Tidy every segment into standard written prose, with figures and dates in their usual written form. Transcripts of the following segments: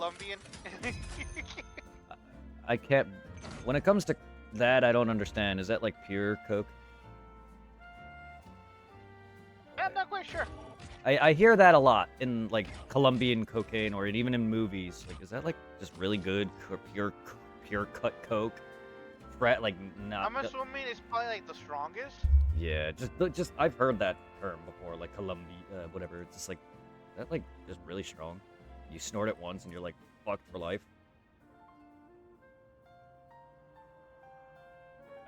Colombian. I can't. When it comes to that, I don't understand. Is that like pure coke? I'm not quite sure. I hear that a lot in like Colombian cocaine or even in movies. Like, is that like just really good pure cut coke? Like not. I'm assuming it's probably like the strongest. Yeah, just I've heard that term before, like Colombia, whatever. It's just like that, like just really strong. You snort it once and you're like fucked for life.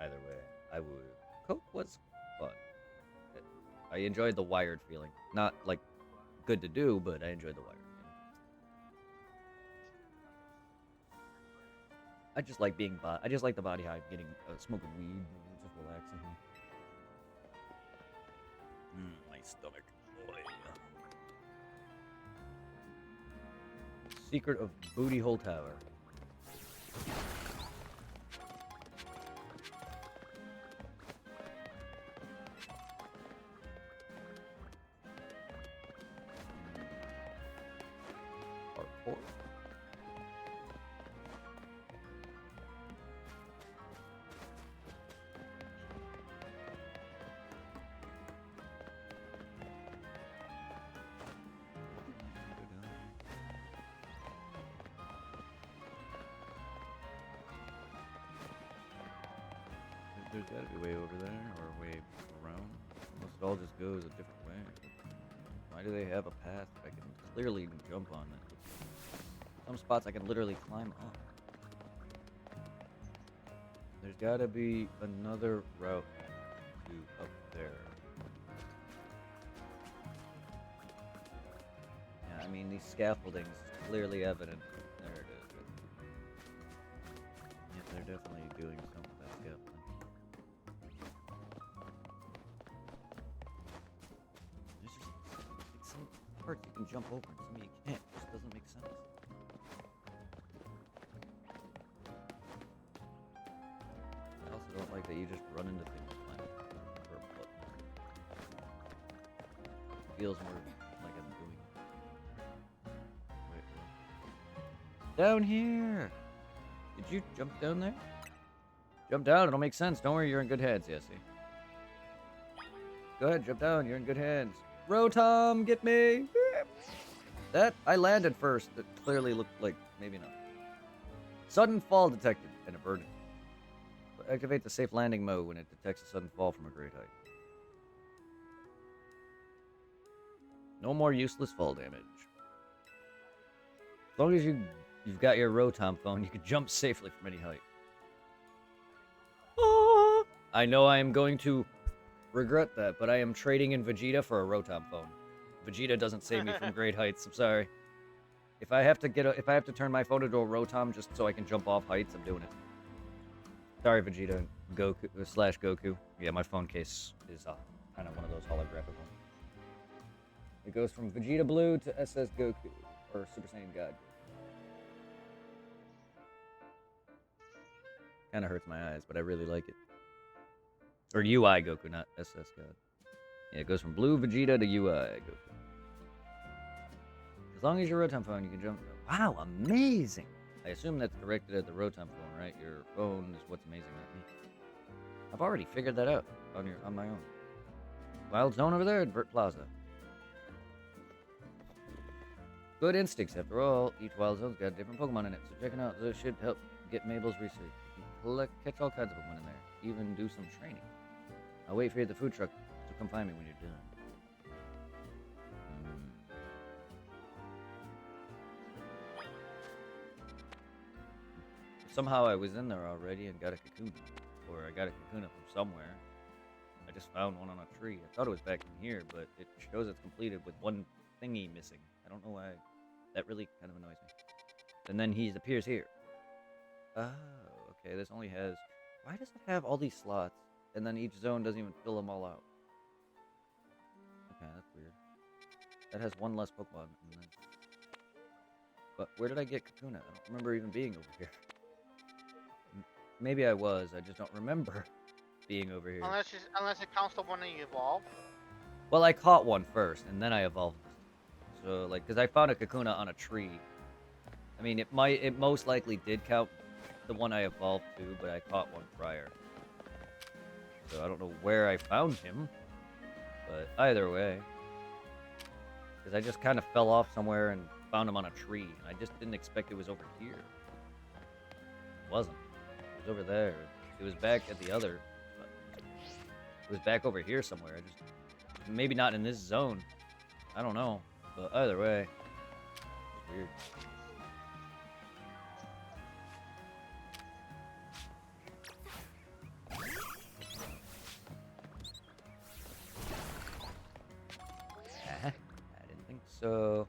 Either way, I would. Coke was fun. I enjoyed the wired feeling. Not like good to do, but I enjoyed the wired feeling. I just like being I just like the body high, getting smoking weed, just relaxing. My stomach. Secret of Booty Hole Tower. Parkour. There's gotta be way over there or way around. Unless it all just goes a different way. Why do they have a path that I can clearly jump on it? Some spots I can literally climb up. There's gotta be another route to up there. Yeah, I mean, these scaffoldings is clearly evident. There it is. Yeah, they're definitely doing something with that scaffolding. There's just like some parts you can jump over and some you can't. It just doesn't make sense. I also don't like that you just run into things climbing for a button. It feels more like I'm doing it. Wait, what? Down here! Did you jump down there? Jump down, it'll make sense. Don't worry, you're in good hands, Jesse. Go ahead, jump down, you're in good hands. Rotom, get me! That, I landed first. That clearly looked like, maybe not. Sudden fall detected and averted. Activate the safe landing mode when it detects a sudden fall from a great height. No more useless fall damage. As long as you've got your Rotom phone, you can jump safely from any height. Ah! I know I am going to regret that, but I am trading in Vegeta for a Rotom phone. Vegeta doesn't save me from great heights. I'm sorry. If I have to turn my phone into a Rotom just so I can jump off heights, I'm doing it. Sorry, Vegeta, Goku. Yeah, my phone case is kind of one of those holographic ones. It goes from Vegeta Blue to SS Goku, or Super Saiyan God. Kind of hurts my eyes, but I really like it. Or UI Goku, not SS God. Yeah, it goes from Blue Vegeta to UI Goku. As long as you're Rotom phone, you can jump. Wow, amazing! I assume that's directed at the Rotom phone, right? Your phone is what's amazing about me. I've already figured that out on my own. Wild Zone over there at Vert Plaza. Good instincts, after all. Each Wild Zone's got a different Pokemon in it, so checking out those should help get Mabel's research. You can catch all kinds of Pokemon in there, even do some training. I'll wait for you at the food truck, so come find me when you're done. Somehow I was in there already and got a Kakuna. Or I got a Kakuna from somewhere. I just found one on a tree. I thought it was back in here, but it shows it's completed with one thingy missing. I don't know why. That really kind of annoys me. And then he appears here. Oh, okay. This only has... Why does it have all these slots? And then each zone doesn't even fill them all out. Okay, that's weird. That has one less Pokemon. And then... But where did I get Kakuna? I don't remember even being over here. Maybe I was. I just don't remember being over here. Unless it counts the one that you evolved. Well, I caught one first, and then I evolved. So, like, because I found a Kakuna on a tree. I mean, it most likely did count the one I evolved to, but I caught one prior. So I don't know where I found him, but either way. Because I just kind of fell off somewhere and found him on a tree, and I just didn't expect it was over here. It wasn't. It was over there. It was back at the other. It was back over here somewhere. I just maybe not in this zone. I don't know. But either way, it's weird. I didn't think so.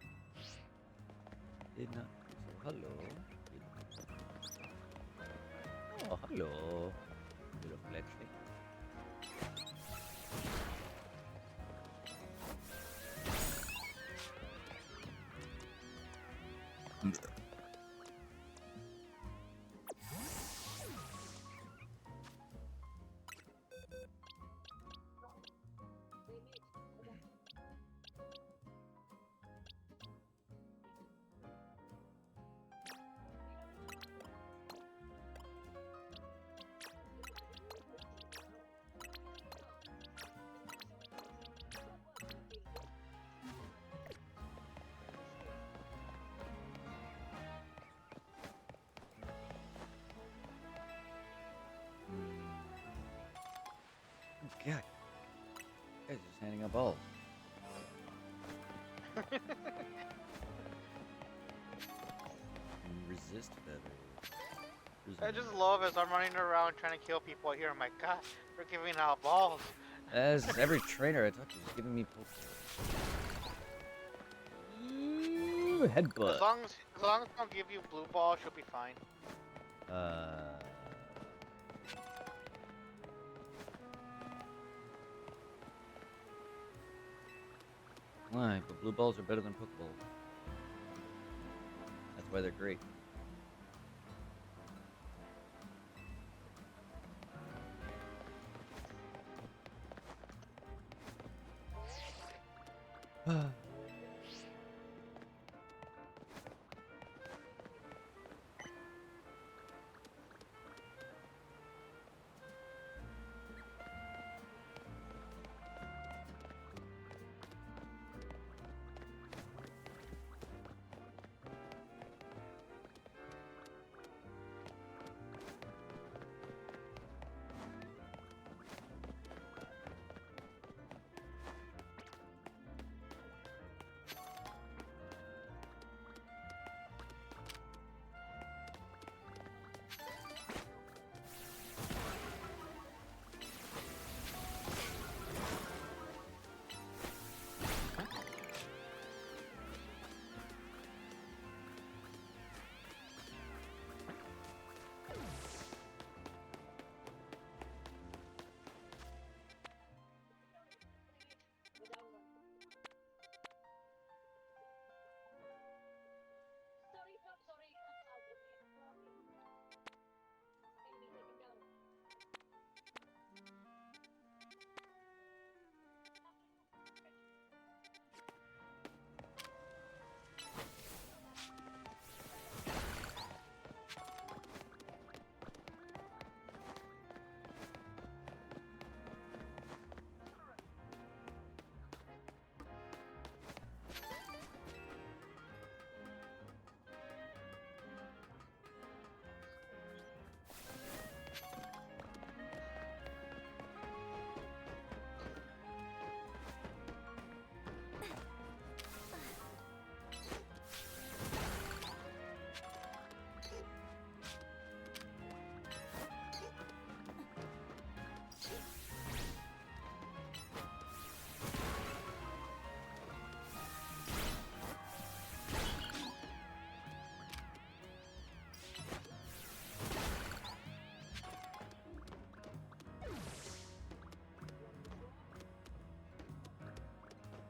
Did not think so. Hello. Oh, hello. Little Fletchley. God. You guys are just handing out balls. Resist feather. I just love as I'm running around trying to kill people here. I'm like, God, they're giving out balls. As every trainer I talk to is giving me Ooh, headbutt. As long as they don't give you blue balls, you'll be fine. Why? But blue balls are better than Pokeballs. That's why they're great.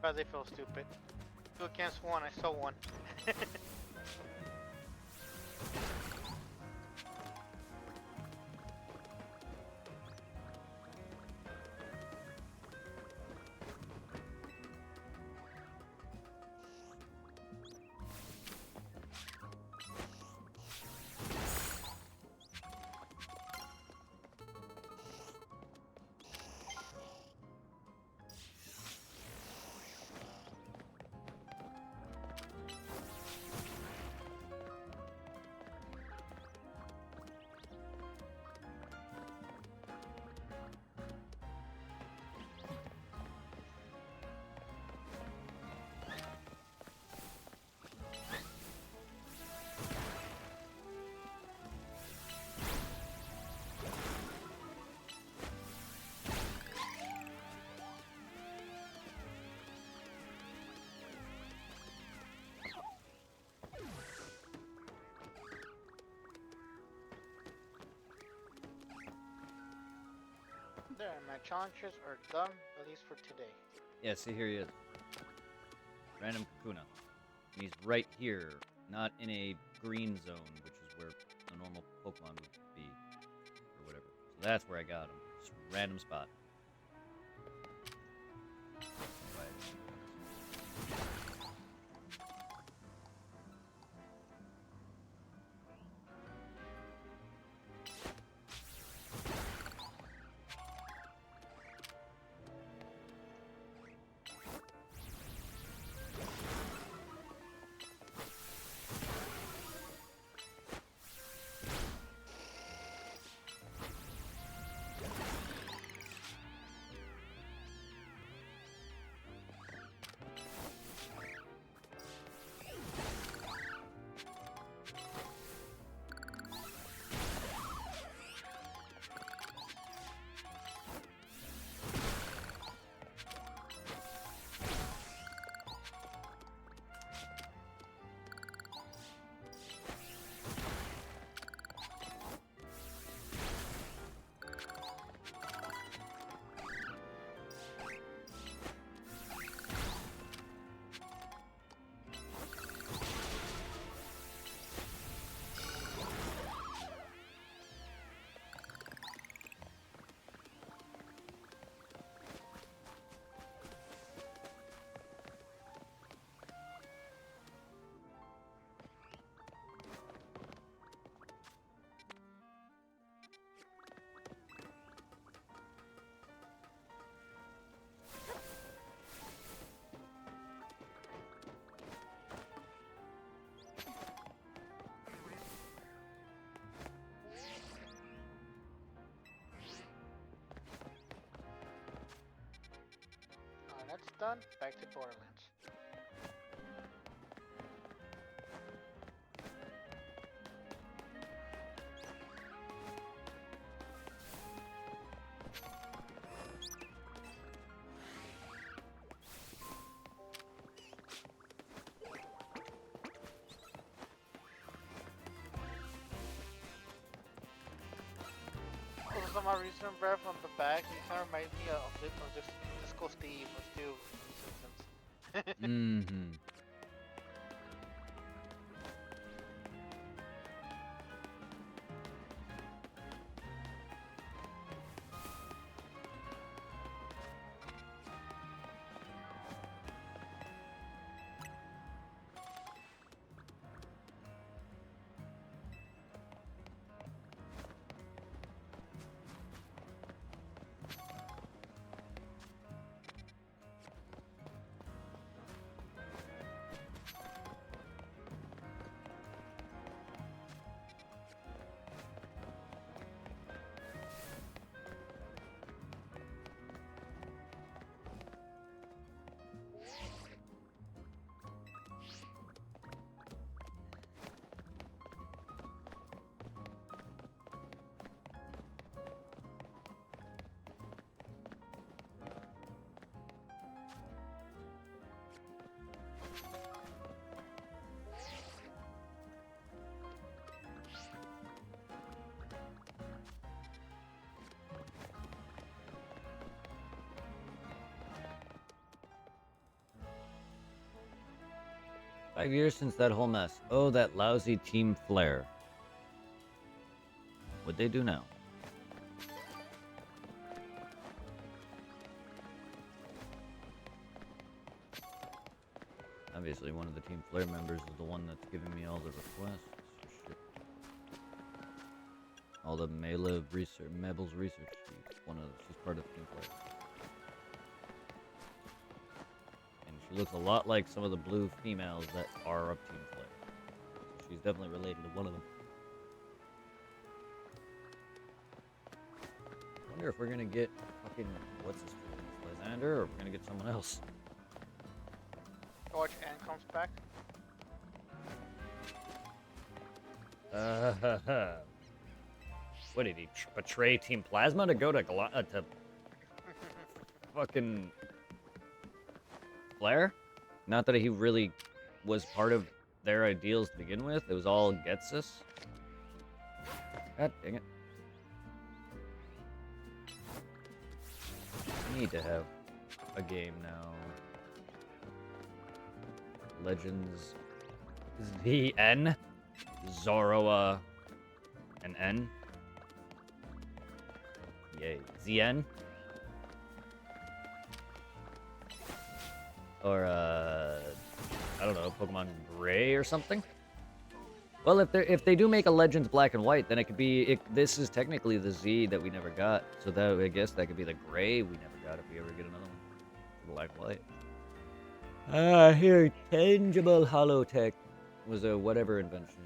Because they feel stupid. 2 against 1, I stole 1. My challenges are done, at least for today. Yeah, see, here he is. Random Kakuna. And he's right here, not in a green zone, which is where a normal Pokemon would be, or whatever. So that's where I got him. Just random spot. That's done. Back to Borderlands. For some odd reason, Breath from the back, he kind of reminds me of just Disco Steve or Stu from Simpsons. Mm-hmm. Five years since that whole mess. Oh, that lousy Team Flare. What'd they do now? Obviously, one of the Team Flare members is the one that's giving me all the requests. Shit. All the Mela research, Mebel's research. She's part of Team Flare. And she looks a lot like some of the blue females that are of Team Flare. She's definitely related to one of them. I wonder if we're gonna get fucking, what's his name, Lysander, or if we're gonna get someone else. Watch Ann comes back. What did he betray Team Plasma to go to to fucking Flare? Not that he really was part of their ideals to begin with. It was all Getsus. God dang it. need to have a game now. Legends ZN? Zoroa and N? Yay. ZN? Or, I don't know, Pokemon Gray or something? Well, if they do make a Legends Black and White, then it could be, this is technically the Z that we never got. So that, I guess that could be the Gray we never got if we ever get another one. Black and White. Ah, here, tangible holotech was a whatever invention.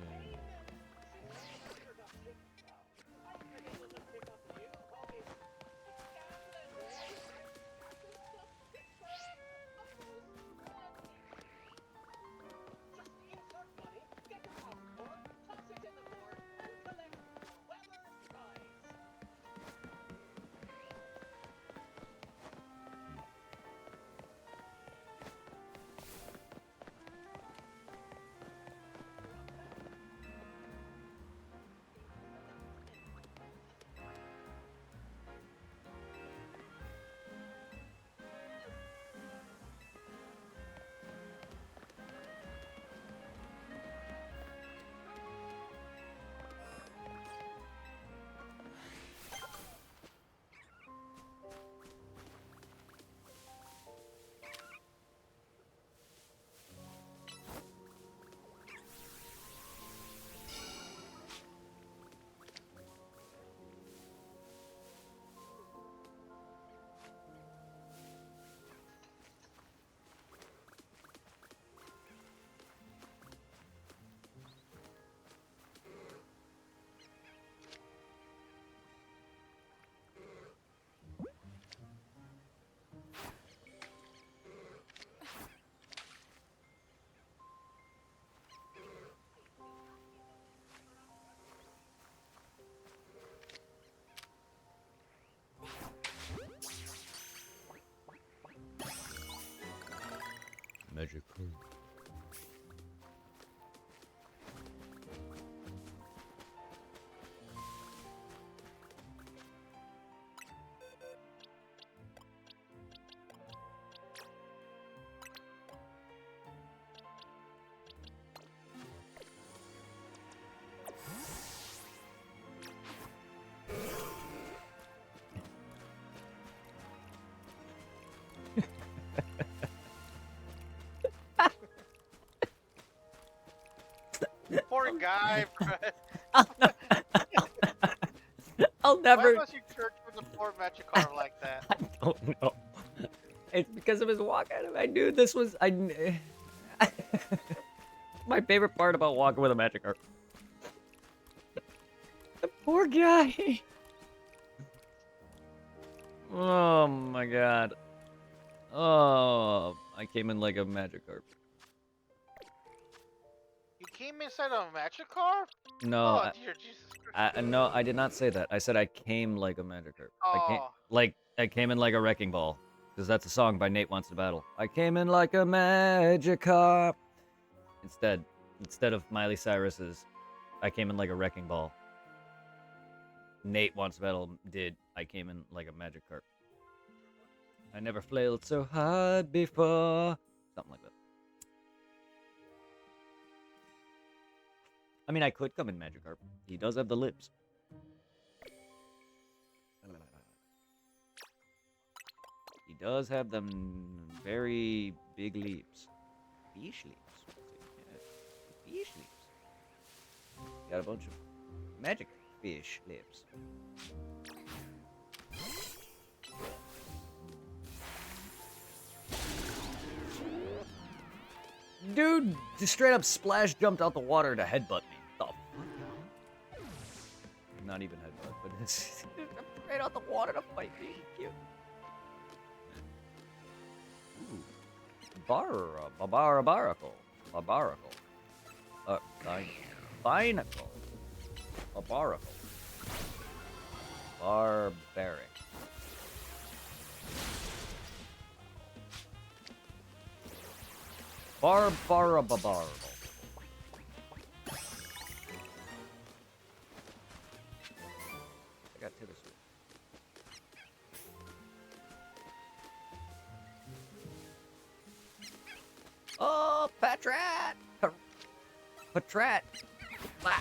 Magical. Poor guy, bro. I'll Why never. must you church with a poor Magikarp like that? I don't know. It's because of his walk. I knew this was. My favorite part about walking with a Magikarp. The poor guy. Oh my god. Oh, I came in like a Magikarp. You came inside of a Magikarp? No, Oh, dear Jesus Christ. no, I did not say that. I said I came like a Magikarp. Oh. I came in like a wrecking ball, because that's a song by Nate Wants to Battle. I came in like a Magikarp. Instead of Miley Cyrus's, I came in like a wrecking ball. Nate Wants to Battle did. I came in like a Magikarp. I never flailed so hard before. Something like that. I mean, I could come in Magikarp. He does have the lips. He does have them very big lips. Fish lips. Yeah. Fish lips. Got a bunch of magic fish lips. Dude just straight up splash jumped out the water to headbutt me. The fuck? Not even headbutt, but it's straight out the water to fight me. Cute. Ooh. Barbaracle. Binacle. Barbaracle. Barbaric. Barbarabarble. I got to this. Patrat! Patrat! Blah.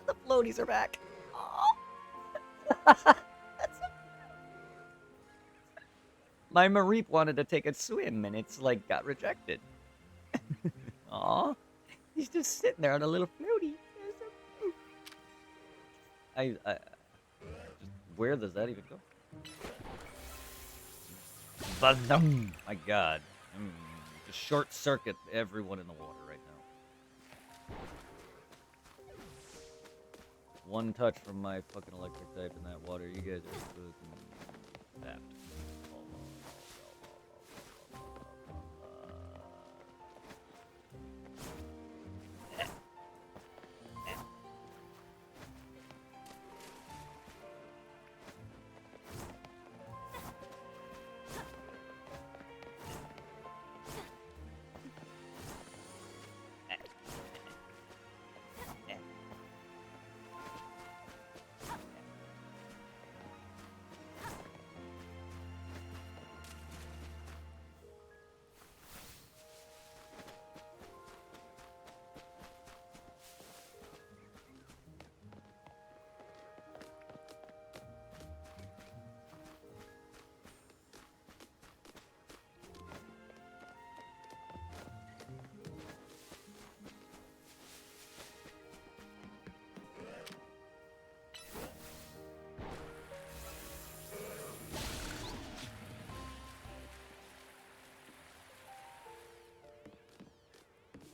The floaties are back. My Mareep wanted to take a swim and it's like got rejected. Aw. He's just sitting there on a little floaty. Just, where does that even go? Bazum! My god. Just short circuit everyone in the water right now. One touch from my fucking electric type in that water. You guys are fucking tapped.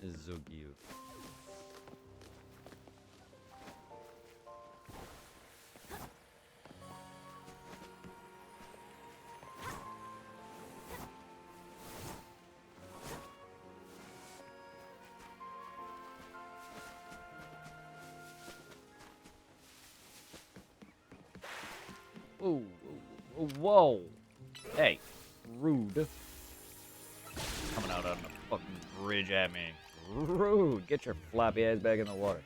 Is so cute. Whoa, whoa, whoa. Hey, rude. Coming out on the fucking bridge at me. Rude. Get your floppy ass back in the water.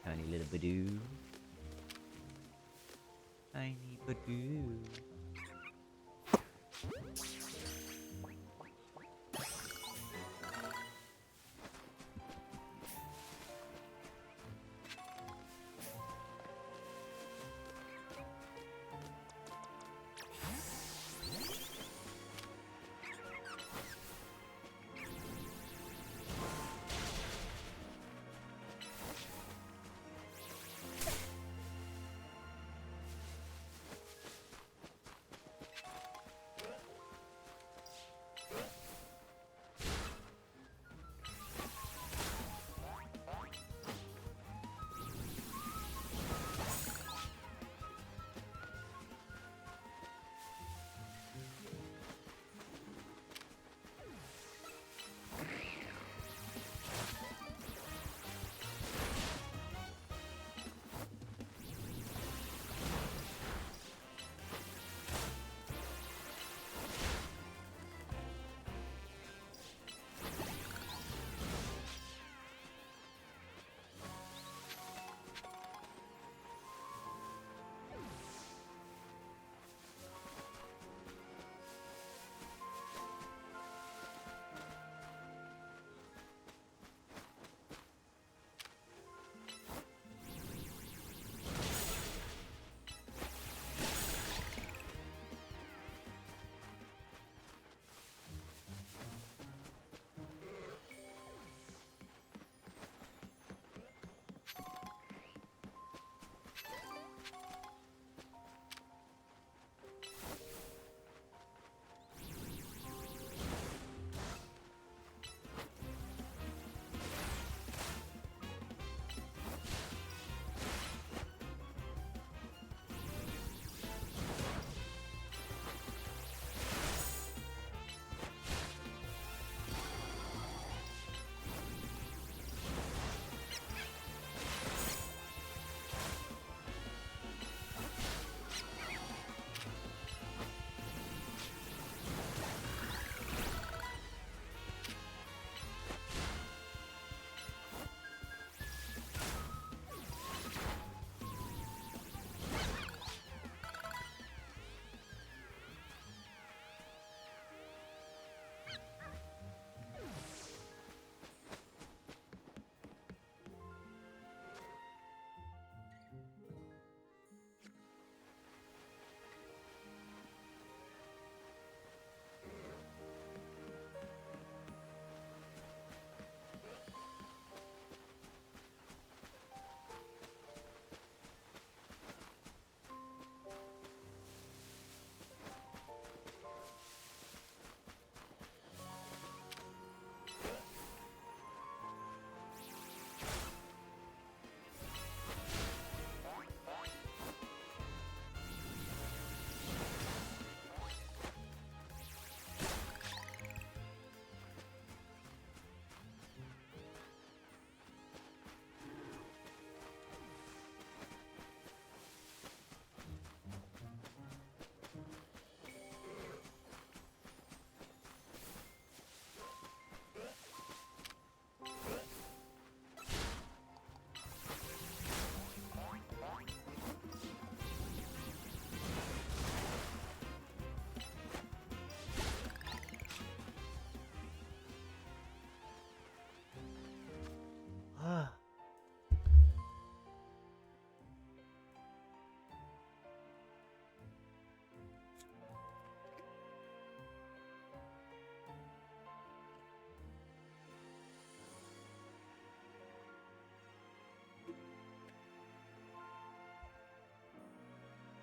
Tiny little badoo. Tiny badoo.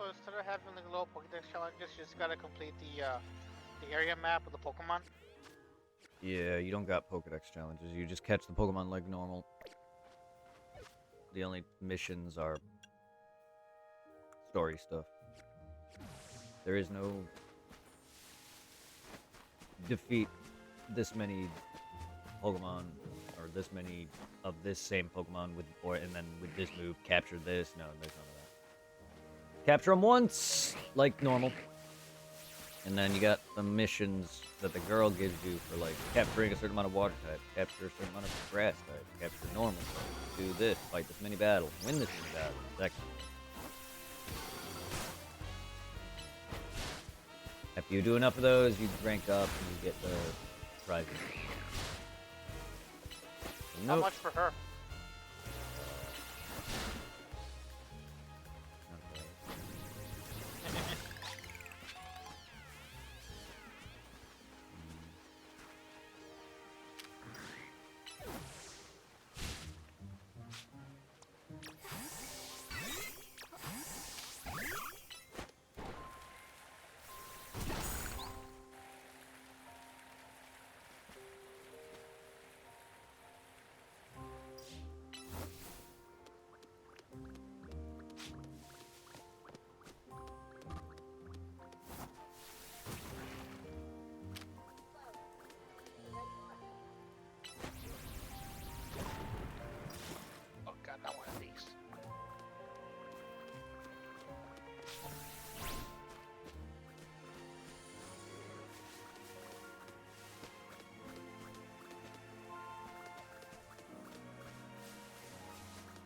So instead of having like little Pokédex challenges, you just gotta complete the area map of the Pokemon. Yeah, you don't got Pokedex challenges. You just catch the Pokemon like normal. The only missions are story stuff. There is no defeat this many Pokemon or this many of this same Pokemon with and then with this move capture this. No, there's none of that. Capture them once like normal. And then you got the missions that the girl gives you for like capturing a certain amount of water type, capture a certain amount of grass type, capture normal type, do this, fight this many battles, win this many battles, that kind of thing. After you do enough of those, you rank up and you get the prizes. How much for her? Oh god, not one of these.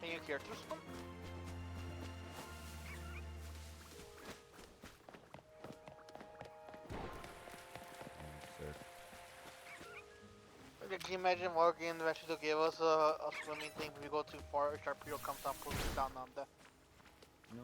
Can you hear this one? Can you imagine what game eventually will give us a swimming thing if we go too far, or Sharpedo comes down, pulls us down on that? No.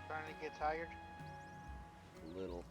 Starting to get tired. A little.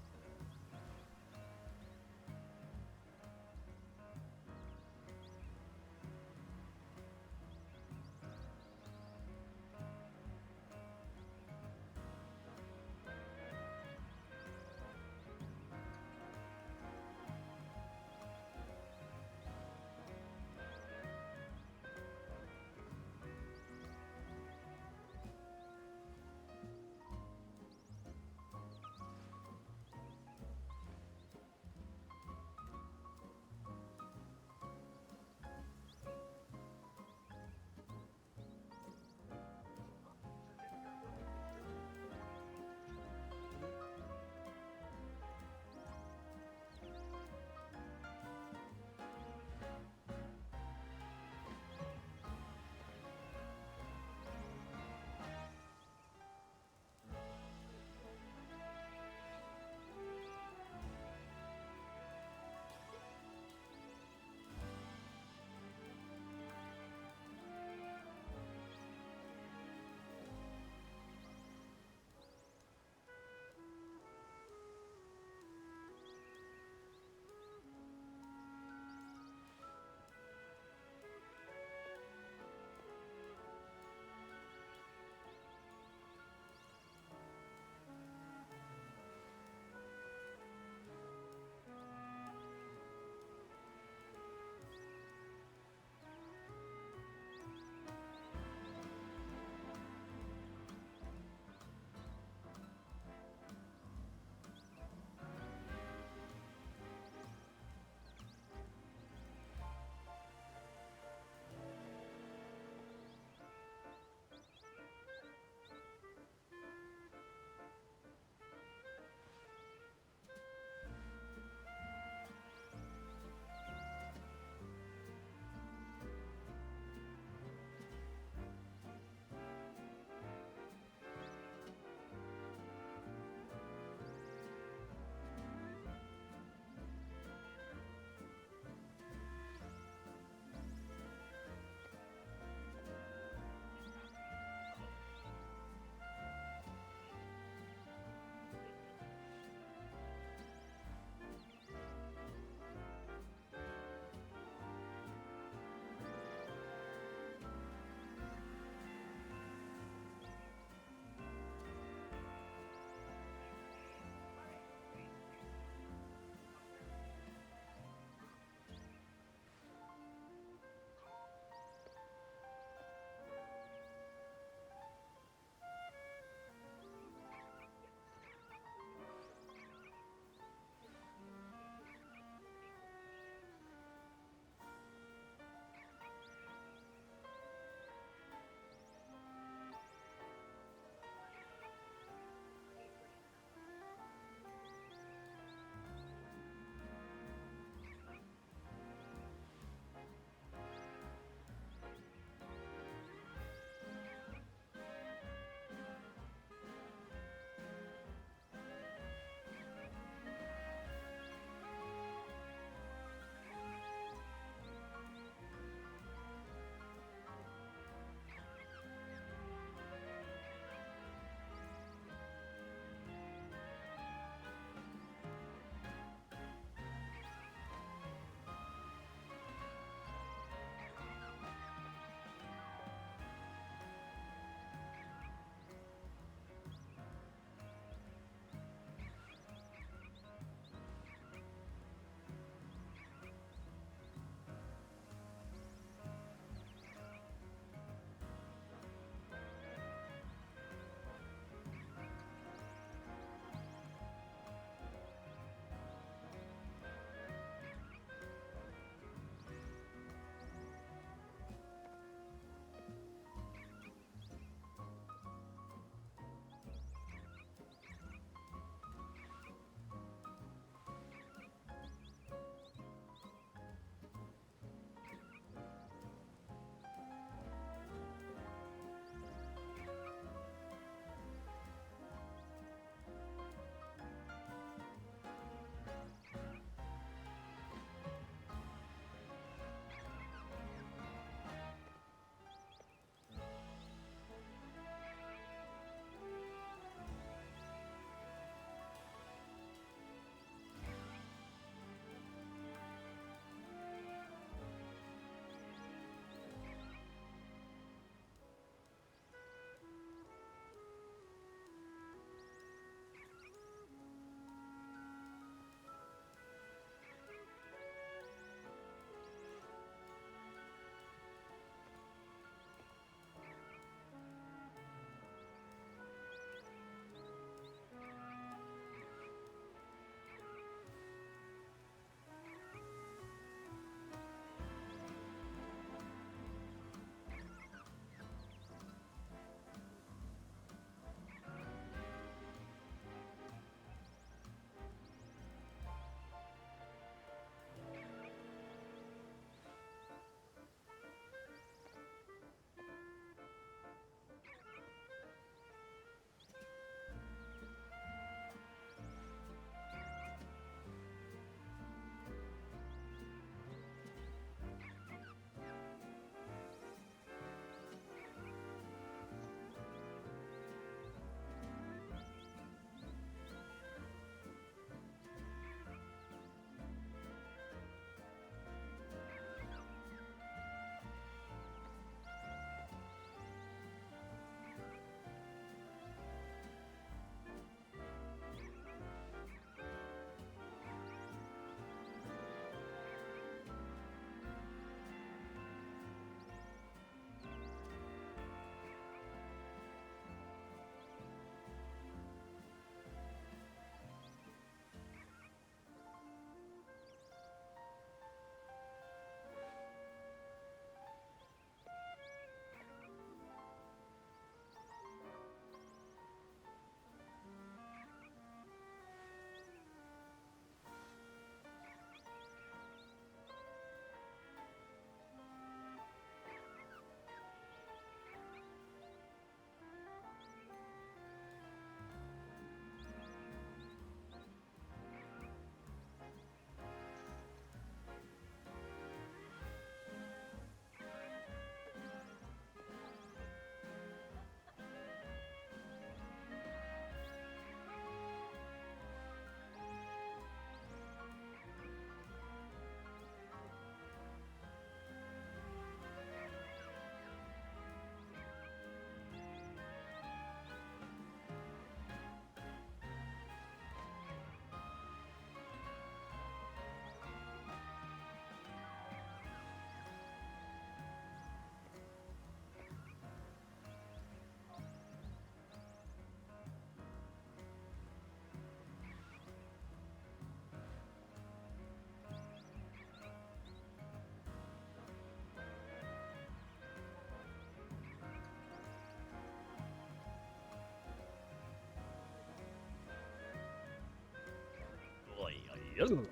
Ugh.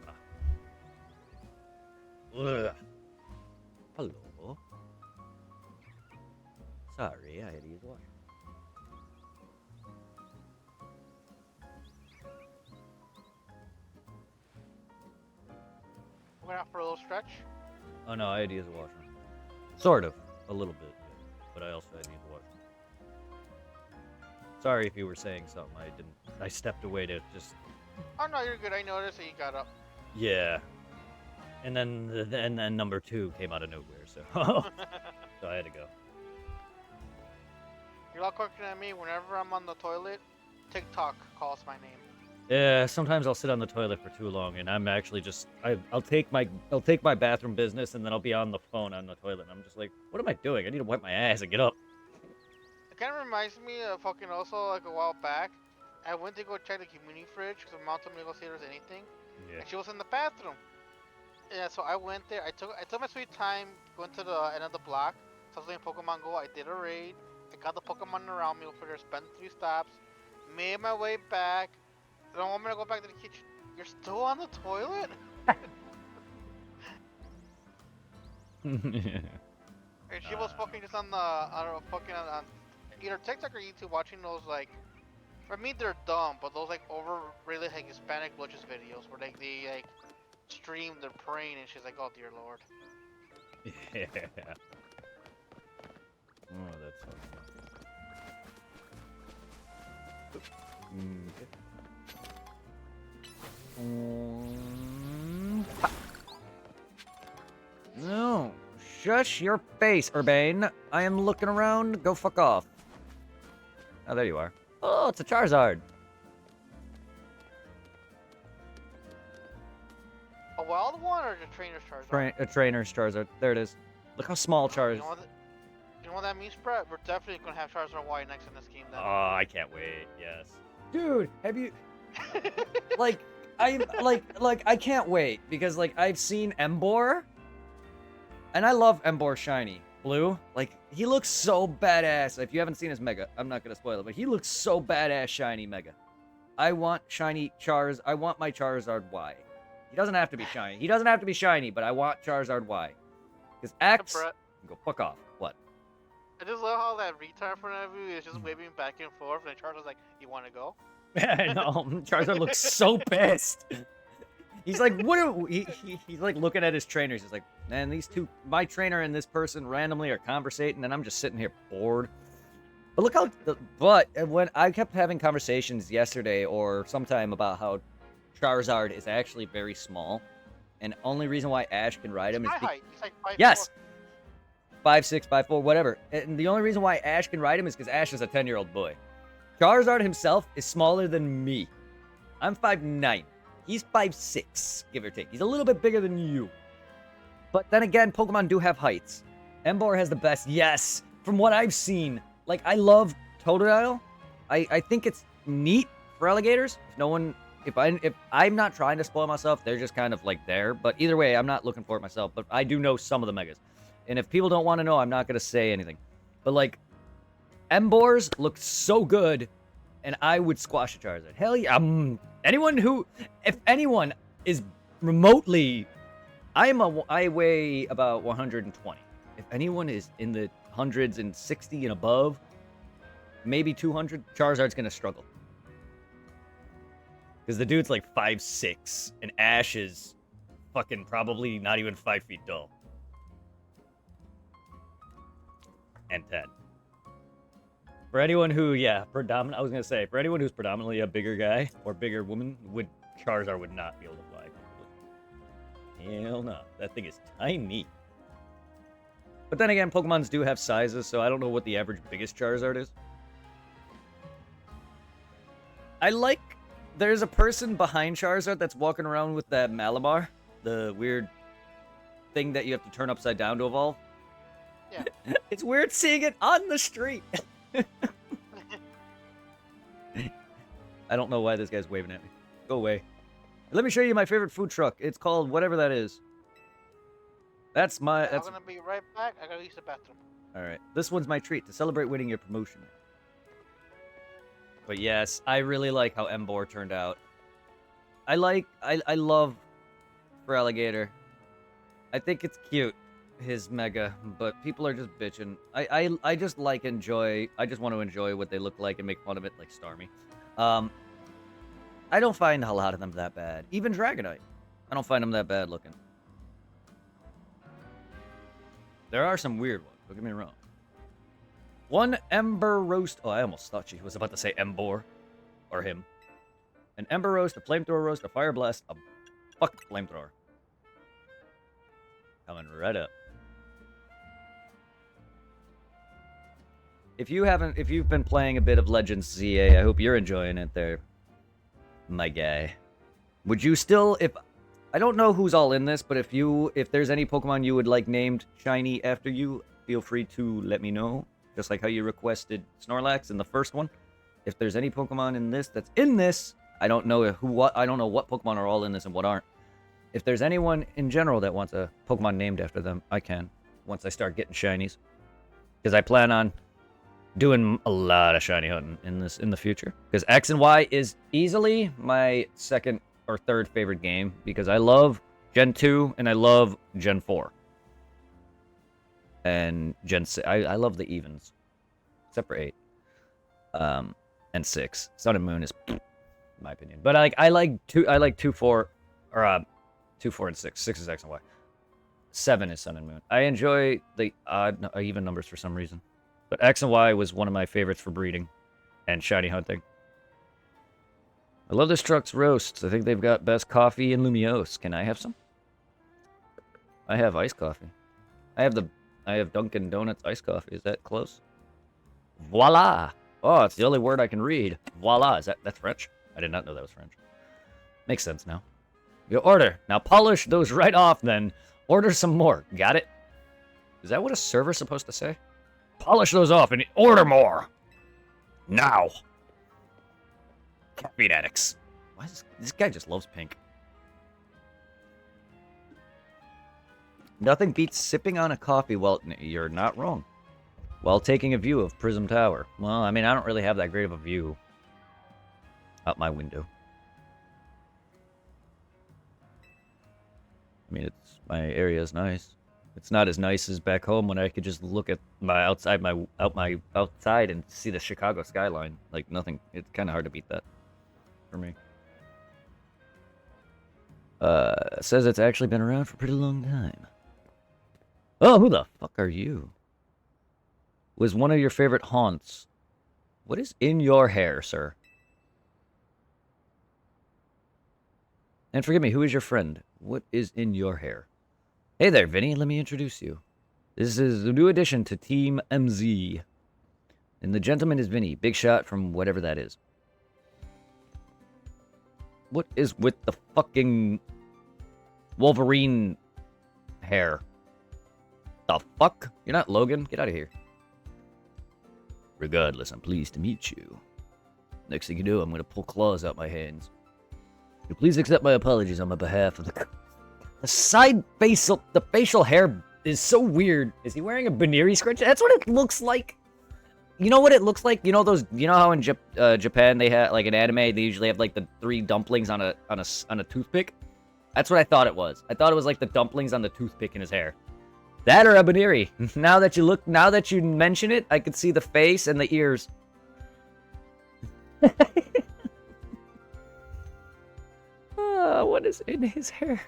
Ugh. Hello. Sorry, I had to use the washroom. We're out for a little stretch. Oh no, I had to use the washroom. Sort of. A little bit. Yeah. But I also had to use the washroom. Sorry if you were saying something. I stepped away to just... Oh no, you're good. I noticed that you got up. Yeah. And then number 2 came out of nowhere, so... so I had to go. You're all quicker than me. Whenever I'm on the toilet, TikTok calls my name. Yeah, sometimes I'll sit on the toilet for too long, and I'm actually just... I'll take my bathroom business, and then I'll be on the phone on the toilet, and I'm just like, what am I doing? I need to wipe my ass and get up. It kind of reminds me of fucking also like a while back. I went to go check the community fridge because my mom told me to go see if there's anything. Yeah. And she was in the bathroom. Yeah, so I went there. I took my sweet time going to the end of the block. So I was playing Pokemon Go. I did a raid. I got the Pokemon around me over there. Spent 3 stops. Made my way back. Then I want me to go back to the kitchen. You're still on the toilet? And she was fucking just on on either TikTok or YouTube watching those like, for me they're dumb, but those like overrated like Hispanic witches videos where they like stream their praying and she's like, oh dear lord. Yeah. Oh, that's funny. No. Shush your face, Urbane. I am looking around. Go fuck off. Oh, there you are. Oh, it's a Charizard. A wild one or a trainer's Charizard? A trainer's Charizard. There it is. Look how small Charizard. You know what that means, Brett? We're definitely gonna have Charizard Y next in this game then. Oh, I can't wait. Yes. Dude, have you... like, I can't wait because, like, I've seen Emboar, and I love Emboar Shiny. Blue, like, he looks so badass. If you haven't seen his Mega, I'm not gonna spoil it, but he looks so badass shiny Mega. I want shiny I want my Charizard Y. He doesn't have to be shiny. He doesn't have to be shiny, but I want Charizard Y. Because X, Brett, go fuck off. What? I just love how that retard in front of you is just waving back and forth, and Charizard's like, you wanna go? I know. Charizard looks so pissed. He's like, what are he's like looking at his trainers. He's like, man, these two, my trainer and this person randomly are conversating, and I'm just sitting here bored. But look how, but when I kept having conversations yesterday or sometime about how Charizard is actually very small, and only reason why Ash can ride him is height. He's like 5'4". Yes, 5'6", 5'4", whatever. And the only reason why Ash can ride him is because Ash is a 10-year-old boy. Charizard himself is smaller than me. I'm 5'9". He's 5'6", give or take. He's a little bit bigger than you. But then again, Pokemon do have heights. Emboar has the best. Yes, from what I've seen. Like, I love Totodile. I think it's neat for alligators. If I'm not trying to spoil myself, they're just kind of like there. But either way, I'm not looking for it myself. But I do know some of the Megas. And if people don't want to know, I'm not going to say anything. But like, Emboars look so good, and I would squash a Charizard. Hell yeah. If anyone is remotely, I weigh about 120. If anyone is in the hundreds and 60 and above, maybe 200, Charizard's gonna struggle. Because the dude's like 5'6", and Ash is fucking probably not even 5 feet tall. And 10. For anyone who, I was gonna say, for anyone who's predominantly a bigger guy or bigger woman, Charizard would not be able to fly comfortably. Hell no, that thing is tiny. But then again, Pokemons do have sizes, so I don't know what the average biggest Charizard is. There's a person behind Charizard that's walking around with that Malamar, the weird thing that you have to turn upside down to evolve. Yeah. It's weird seeing it on the street. I don't know why this guy's waving at me. Go away. Let me show you my favorite food truck. It's called whatever that is. I'm gonna be right back. I gotta use the bathroom. Alright. This one's my treat to celebrate winning your promotion. But yes, I really like how Emboar turned out. I love Feraligatr. I think it's cute, his mega, but people are just bitching. I just I just want to enjoy what they look like and make fun of it like Starmie. I don't find a lot of them that bad. Even Dragonite. I don't find them that bad looking. There are some weird ones, don't get me wrong. One Ember Roast. Oh, I almost thought she was about to say Embor. Or him. An Ember Roast, a Flamethrower Roast, a Fire Blast, a fuck Flamethrower. Coming right up. If you've been playing a bit of Legends ZA, I hope you're enjoying it there, my guy. Would you still, I don't know who's all in this, but if there's any Pokemon you would like named shiny after you, feel free to let me know. Just like how you requested Snorlax in the first one. If there's any Pokemon in this that's in this, I don't know I don't know what Pokemon are all in this and what aren't. If there's anyone in general that wants a Pokemon named after them, I can, once I start getting shinies. Because I plan on doing a lot of shiny hunting in the future. Because X and Y is easily my second or third favorite game, because I love Gen 2 and I love Gen 4. And Gen 6, I love the evens. Except for 8. And 6. Sun and Moon is in my opinion. But I like 2, 4, or 2, 4, and 6. 6 is X and Y. 7 is Sun and Moon. I enjoy the odd, even numbers for some reason. But X and Y was one of my favorites for breeding and shiny hunting. I love this truck's roasts. I think they've got best coffee in Lumiose. Can I have some? I have iced coffee. I have Dunkin' Donuts iced coffee. Is that close? Voila! Oh, it's the only word I can read. Voila. That's French? I did not know that was French. Makes sense now. Your order. Now polish those right off then. Order some more. Got it? Is that what a server's supposed to say? Polish those off and order more. Now. Caffeine addicts. Why is this guy just loves pink? Nothing beats sipping on a coffee while... You're not wrong. While taking a view of Prism Tower. Well, I mean, I don't really have that great of a view out my window. I mean, my area is nice. It's not as nice as back home when I could just look at my outside and see the Chicago skyline. Like nothing. It's kind of hard to beat that for me. Says it's actually been around for a pretty long time. Oh, who the fuck are you? Was one of your favorite haunts? What is in your hair, sir? And forgive me, who is your friend? What is in your hair? Hey there, Vinny. Let me introduce you. This is a new addition to Team MZ. And the gentleman is Vinny. Big shot from whatever that is. What is with the fucking Wolverine hair? The fuck? You're not Logan? Get out of here. Regardless, I'm pleased to meet you. Next thing you know, I'm going to pull claws out my hands. Will you please accept my apologies on my behalf of the facial hair is so weird. Is he wearing a Baniri scrunchie? That's what it looks like. You know what it looks like? You know how in Japan they have, like in anime, they usually have like the 3 dumplings on a toothpick? That's what I thought it was. I thought it was like the dumplings on the toothpick in his hair. That or a Baniri. Now that you mention it, I could see the face and the ears. What is in his hair?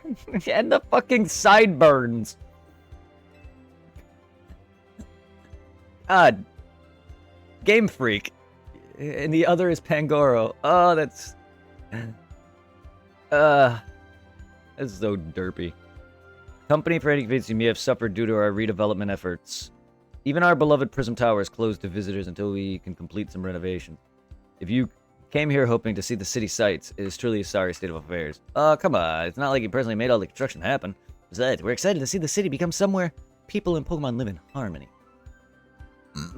And the fucking sideburns. Game Freak. And the other is Pangoro. Oh, that's so derpy. Company for any inconvenience you may have suffered due to our redevelopment efforts. Even our beloved Prism Tower is closed to visitors until we can complete some renovation. If you came here hoping to see the city sights, it is truly a sorry state of affairs. Come on. It's not like you personally made all the construction happen. Besides, we're excited to see the city become somewhere people and Pokemon live in harmony.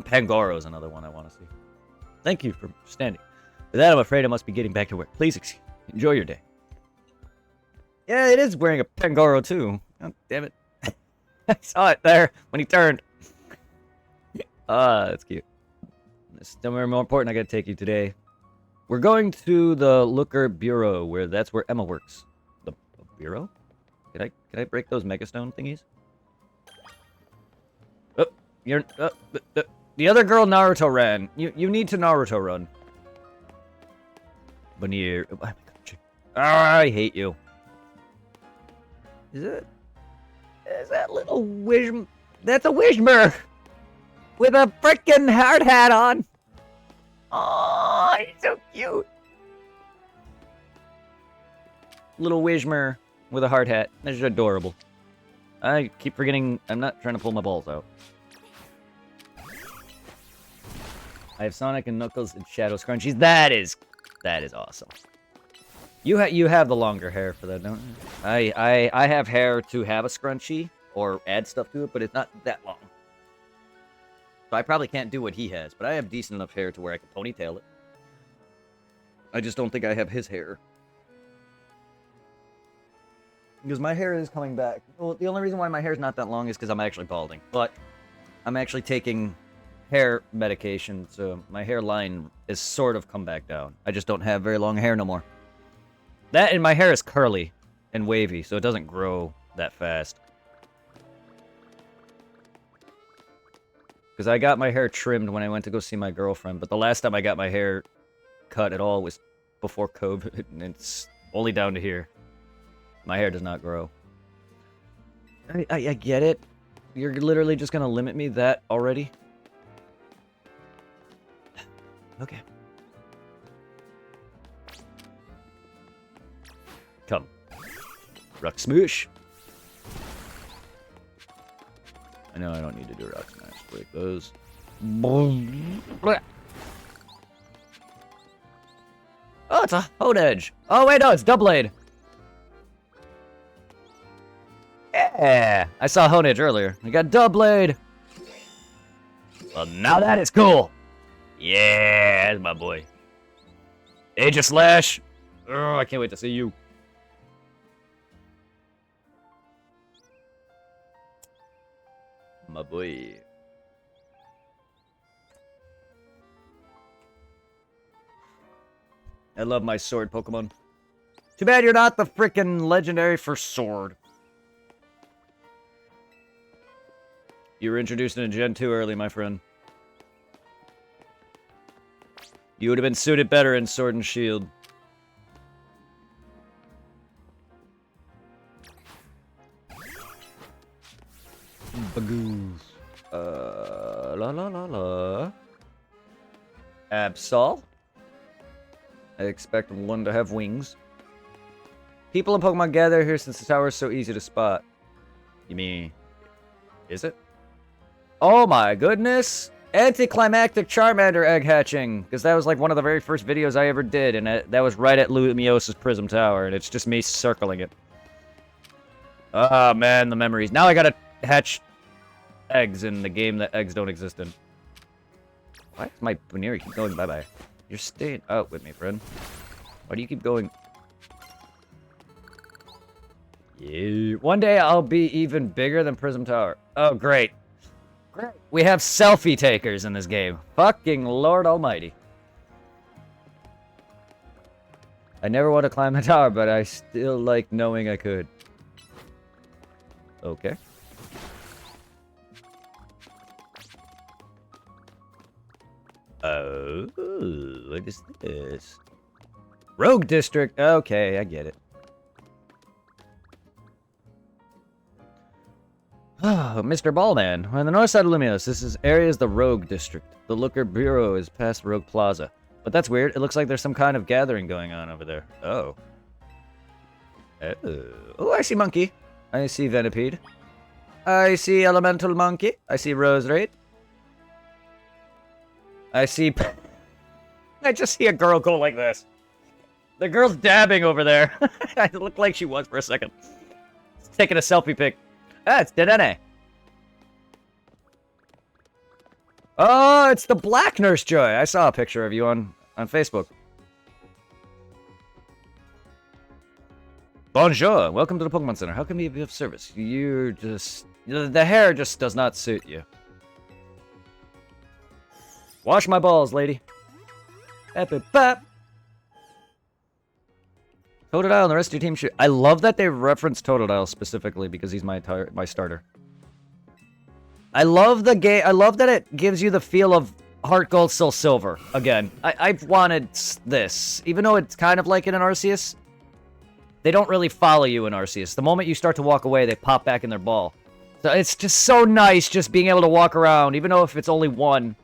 Pangoro is another one I want to see. Thank you for standing. With that, I'm afraid I must be getting back to work. Please enjoy your day. Yeah, it is wearing a Pangoro too. Oh, damn it. I saw it there when he turned. That's cute. Somewhere more important I gotta take you today. We're going to the Looker Bureau, that's where Emma works. The bureau? Can I break those Megastone thingies? Oh, you're the other girl Naruto ran. You need to Naruto run. Veneer. Oh my God. I hate you. Is that little Wishmer? That's a Wishmer with a freaking hard hat on. Oh, he's so cute. Little Wishmer with a hard hat. That's just adorable. I keep forgetting I'm not trying to pull my balls out. I have Sonic and Knuckles and Shadow Scrunchies. That is awesome. You have the longer hair for that, don't you? I have hair to have a scrunchie or add stuff to it, but it's not that long. So I probably can't do what he has, but I have decent enough hair to where I can ponytail it. I just don't think I have his hair. Because my hair is coming back. Well, the only reason why my hair is not that long is because I'm actually balding. But I'm actually taking hair medication, so my hairline is sort of come back down. I just don't have very long hair no more. That and my hair is curly and wavy, so it doesn't grow that fast. Because I got my hair trimmed when I went to go see my girlfriend, but the last time I got my hair cut at all was before COVID, and it's only down to here. My hair does not grow. I get it. You're literally just gonna limit me that already? Okay. Come. Rock Smoosh. I know I don't need to do Rock Smash. Break those. Boom. Oh, it's a Hone Edge. Oh, wait, no, it's Doublade. Yeah, I saw Hone Edge earlier. I got Doublade. Well, now that is cool. Yeah, that's my boy. Age of Slash. Oh, I can't wait to see you. My boy. I love my sword Pokemon. Too bad you're not the frickin' legendary for sword. You were introduced in Gen 2 early, my friend. You would have been suited better in Sword and Shield. Bagoos. La la la la. Absol. I expect one to have wings. People in Pokemon gather here since the tower is so easy to spot. You mean... is it? Oh my goodness! Anticlimactic Charmander egg hatching! Because that was like one of the very first videos I ever did, and that was right at Lumios's Prism Tower, and it's just me circling it. Oh man, the memories. Now I gotta hatch eggs in the game that eggs don't exist in. Why does my Buneary keep going bye-bye? You're staying out with me, friend. Why do you keep going? Yeah. One day I'll be even bigger than Prism Tower. Oh, great. Great. We have selfie takers in this game. Fucking Lord Almighty. I never want to climb the tower, but I still like knowing I could. Okay. Oh, what is this? Rogue District. Okay, I get it. Oh, Mr. Ballman. On the north side of Lumios, this area is the Rogue District. The Looker Bureau is past Rogue Plaza. But that's weird. It looks like there's some kind of gathering going on over there. Oh. Oh, I see Monkey. I see Venipede. I see Elemental Monkey. I see Roserade. I see... I just see a girl go like this. The girl's dabbing over there. It looked like she was for a second. Taking a selfie pic. Ah, it's Dedenne. Oh, it's the Black Nurse Joy. I saw a picture of you on Facebook. Bonjour. Welcome to the Pokemon Center. How can we be of service? You're just... the hair just does not suit you. Wash my balls, lady. Epic pop. Totodile and the rest of your team should... I love that they reference Totodile specifically because he's my starter. I love the game. I love that it gives you the feel of Heart Gold, Soul Silver. Again, I've wanted this. Even though it's kind of like in an Arceus, they don't really follow you in Arceus. The moment you start to walk away, they pop back in their ball. So it's just so nice just being able to walk around, even though if it's only one.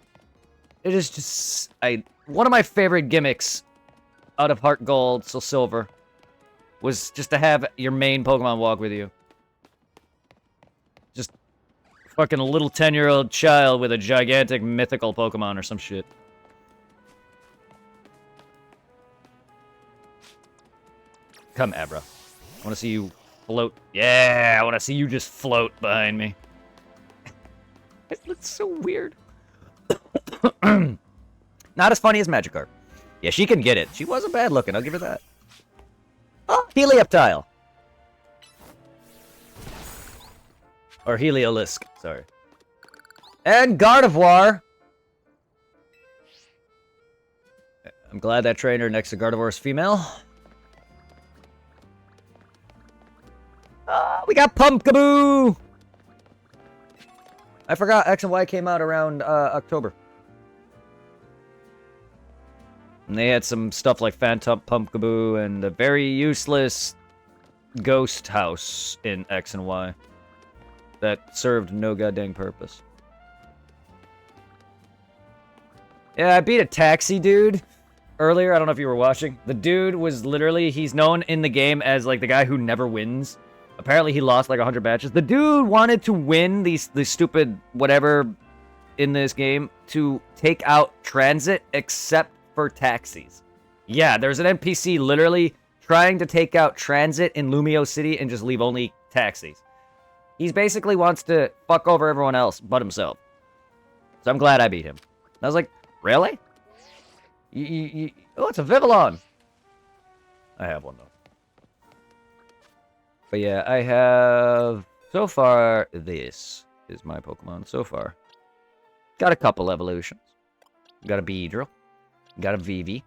It is just... one of my favorite gimmicks out of Heart Gold, Soul Silver was just to have your main Pokemon walk with you. Just fucking a little 10-year-old child with a gigantic mythical Pokemon or some shit. Come, Abra. I want to see you float. Yeah, I want to see you just float behind me. It looks so weird. Not as funny as Magikarp. Yeah, she can get it. She wasn't bad looking, I'll give her that. Oh, Helioptile. Or Heliolisk, sorry. And Gardevoir. I'm glad that trainer next to Gardevoir is female. We got Pumpkaboo! I forgot X and Y came out around October. And they had some stuff like Phantom Pumpkaboo and a very useless ghost house in X and Y that served no goddamn purpose. Yeah, I beat a taxi dude earlier. I don't know if you were watching. The dude was literally, he's known in the game as like the guy who never wins. Apparently he lost like 100 matches. The dude wanted to win these stupid whatever in this game to take out transit except for taxis. Yeah, there's an NPC literally trying to take out transit in Lumio City and just leave only taxis. He basically wants to fuck over everyone else but himself. So I'm glad I beat him. And I was like, really? Oh, it's a Vivillon. I have one though. But yeah, I have... So far, this is my Pokemon so far. Got a couple evolutions. Got a Beedrill. Got a Vivi.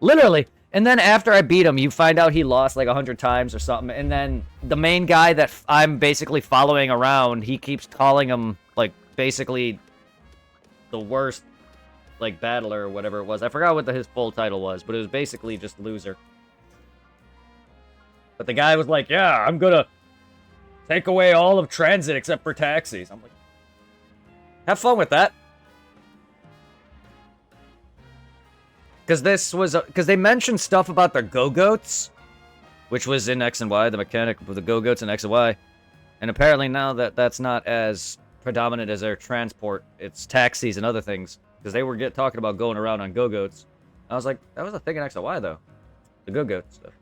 Literally. And then after I beat him, you find out he lost like 100 times or something. And then the main guy that I'm basically following around, he keeps calling him, like, basically the worst, like, battler or whatever it was. I forgot what his full title was, but it was basically just loser. But the guy was like, yeah, I'm gonna take away all of transit except for taxis. I'm like, have fun with that. Because they mentioned stuff about their Go-Goats, which was in X and Y, the mechanic with the Go-Goats in X and Y. And apparently now that's not as predominant as their transport. It's taxis and other things. Because they were talking about going around on Go-Goats. I was like, that was a thing in X and Y, though. The Go-Goat stuff.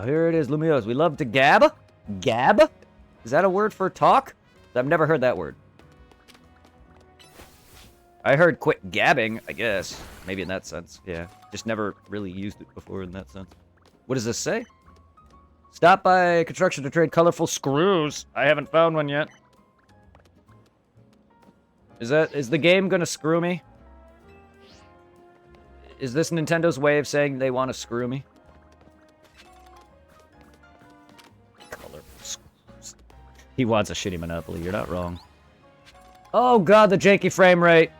Here it is, Lumiose. We love to gab. Gab? Is that a word for talk? I've never heard that word. I heard quit gabbing, I guess. Maybe in that sense, yeah. Just never really used it before in that sense. What does this say? Stop by construction to trade colorful screws. I haven't found one yet. Is the game gonna screw me? Is this Nintendo's way of saying they want to screw me? He wants a shitty Monopoly. You're not wrong. Oh, God, the janky frame rate.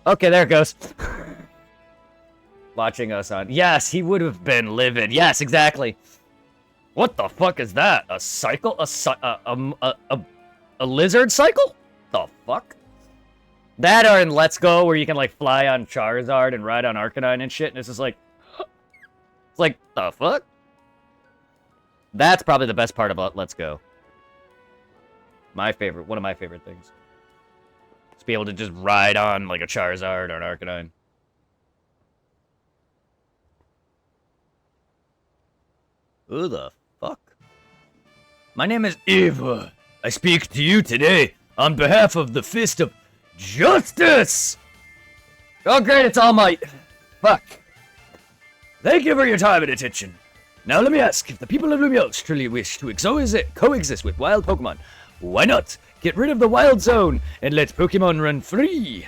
Okay, there it goes. Watching us on... Yes, he would have been livid. Yes, exactly. What the fuck is that? A cycle? A lizard cycle? The fuck? That or in Let's Go, where you can, like, fly on Charizard and ride on Arcanine and shit, and it's just like... It's like, the fuck? That's probably the best part about Let's Go. One of my favorite things. Just be able to just ride on like a Charizard or an Arcanine. Who the fuck? My name is Eva. I speak to you today on behalf of the Fist of Justice! Oh great, it's All Might. Fuck. Thank you for your time and attention. Now let me ask, if the people of Lumiose truly wish to coexist with wild Pokemon, Why not? Get rid of the wild zone and let Pokemon run free.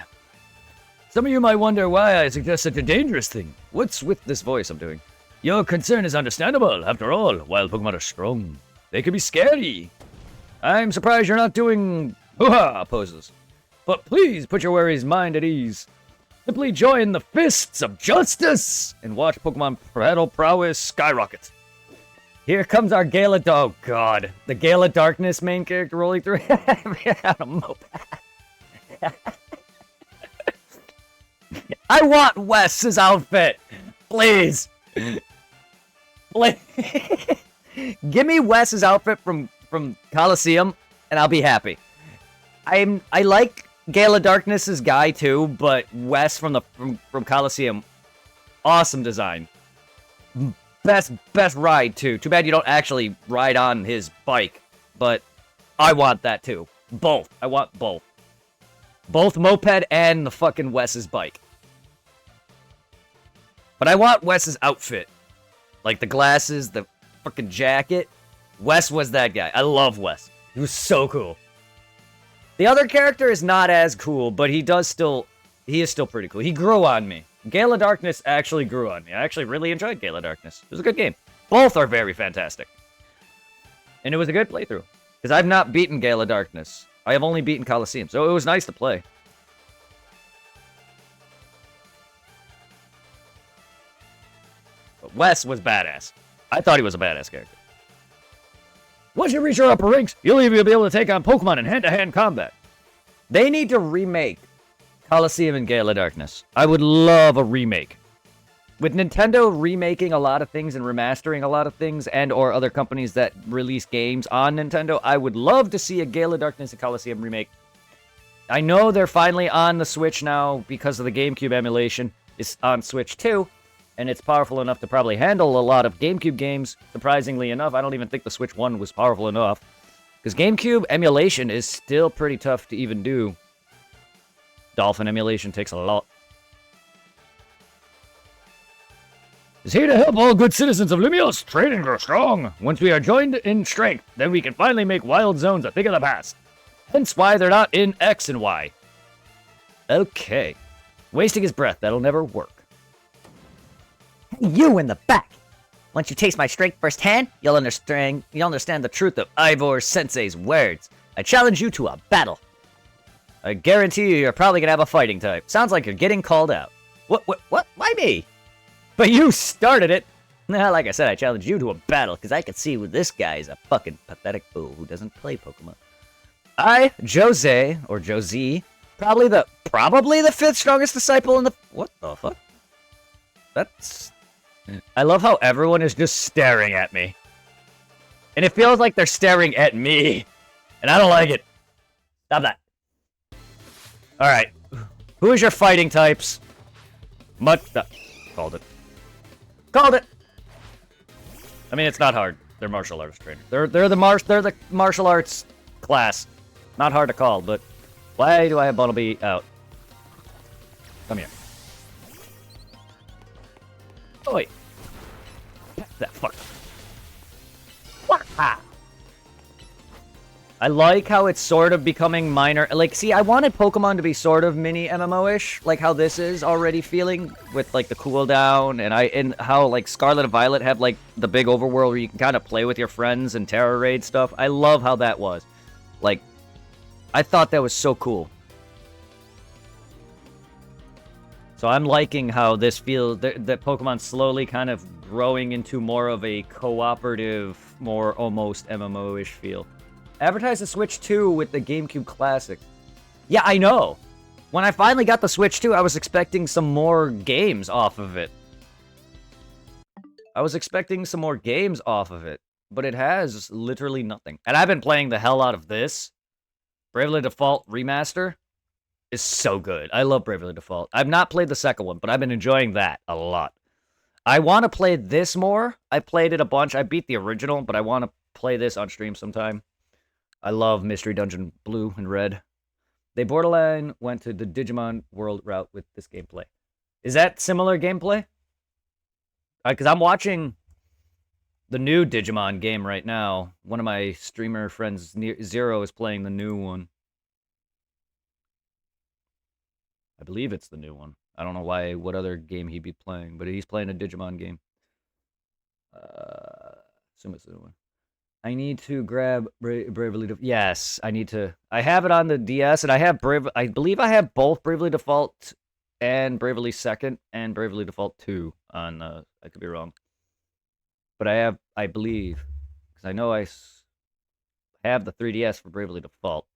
Some of you might wonder why I suggest such a dangerous thing. What's with this voice I'm doing? Your concern is understandable. After all, wild Pokemon are strong. They can be scary. I'm surprised you're not doing hoo-ha poses. But please put your worries mind at ease. Simply join the fists of justice and watch Pokemon battle prowess skyrocket. Here comes our Gala. Oh god, the Gala Darkness main character rolling through on a moped. I want Wes's outfit, please. Please. Give me Wes's outfit from Coliseum, and I'll be happy. I like Gala Darkness's guy too, but Wes from Coliseum, awesome design. Best ride too. Too bad you don't actually ride on his bike, but I want that too. Both. I want both. Both moped and the fucking Wes's bike. But I want Wes's outfit. Like the glasses, the fucking jacket. Wes was that guy. I love Wes. He was so cool. The other character is not as cool, but he is still pretty cool. He grew on me. Gala Darkness actually grew on me. I actually really enjoyed Gala Darkness. It was a good game. Both are very fantastic. And it was a good playthrough. Because I've not beaten Gala Darkness. I have only beaten Coliseum, so it was nice to play. But Wes was badass. I thought he was a badass character. Once you reach your upper ranks, you'll even be able to take on Pokemon in hand-to-hand combat. They need to remake Coliseum and Gala Darkness. I would love a remake. With Nintendo remaking a lot of things and remastering a lot of things, and or other companies that release games on Nintendo, I would love to see a Gala Darkness and Coliseum remake. I know they're finally on the Switch now because of the GameCube emulation. It's on Switch too, and it's powerful enough to probably handle a lot of GameCube games. Surprisingly enough, I don't even think the Switch 1 was powerful enough. Because GameCube emulation is still pretty tough to even do. Dolphin emulation takes a lot. Is here to help all good citizens of Limios train and grow strong. Once we are joined in strength, then we can finally make wild zones a thing of the past. Hence why they're not in X and Y. Okay. Wasting his breath, that'll never work. Hey, you in the back! Once you taste my strength firsthand, you'll understand the truth of Ivor Sensei's words. I challenge you to a battle. I guarantee you're probably gonna have a fighting type. Sounds like you're getting called out. What? Why me? But you started it! Nah, like I said, I challenge you to a battle, because I can see this guy is a fucking pathetic fool who doesn't play Pokemon. I, Jose, or Josie, probably the fifth strongest disciple in the... What the fuck? That's... I love how everyone is just staring at me. And it feels like they're staring at me. And I don't like it. Stop that. Alright. Who is your fighting types? Called it. Called it! I mean, it's not hard. They're martial arts trainers. They're the martial arts class. Not hard to call, but why do I have Bunnelby out? Come here. Oh wait. That fuck. I like how it's sort of becoming minor. Like, see, I wanted Pokemon to be sort of mini MMO-ish, like how this is already feeling with like the cooldown, and how like Scarlet and Violet have like the big overworld where you can kind of play with your friends and Terra Raid stuff. I love how that was. Like, I thought that was so cool. So I'm liking how this feels, that Pokemon's slowly kind of growing into more of a cooperative, more almost MMO-ish feel. Advertise the Switch 2 with the GameCube Classic. Yeah, I know. When I finally got the Switch 2, I was expecting some more games off of it. But it has literally nothing. And I've been playing the hell out of this. Bravely Default Remaster is so good. I love Bravely Default. I've not played the second one, but I've been enjoying that a lot. I want to play this more. I played it a bunch. I beat the original, but I want to play this on stream sometime. I love Mystery Dungeon Blue and Red. They borderline went to the Digimon World route with this gameplay. Is that similar gameplay? Because I'm watching the new Digimon game right now. One of my streamer friends, Zero, is playing the new one. I believe it's the new one. I don't know what other game he'd be playing, but he's playing a Digimon game. Assume it's the new one. I need to grab Bravely Default. Yes, I need to. I have it on the DS, and I have I believe I have both Bravely Default and Bravely Second and Bravely Default 2 on. I could be wrong, but I believe, because I know I have the 3DS for Bravely Default,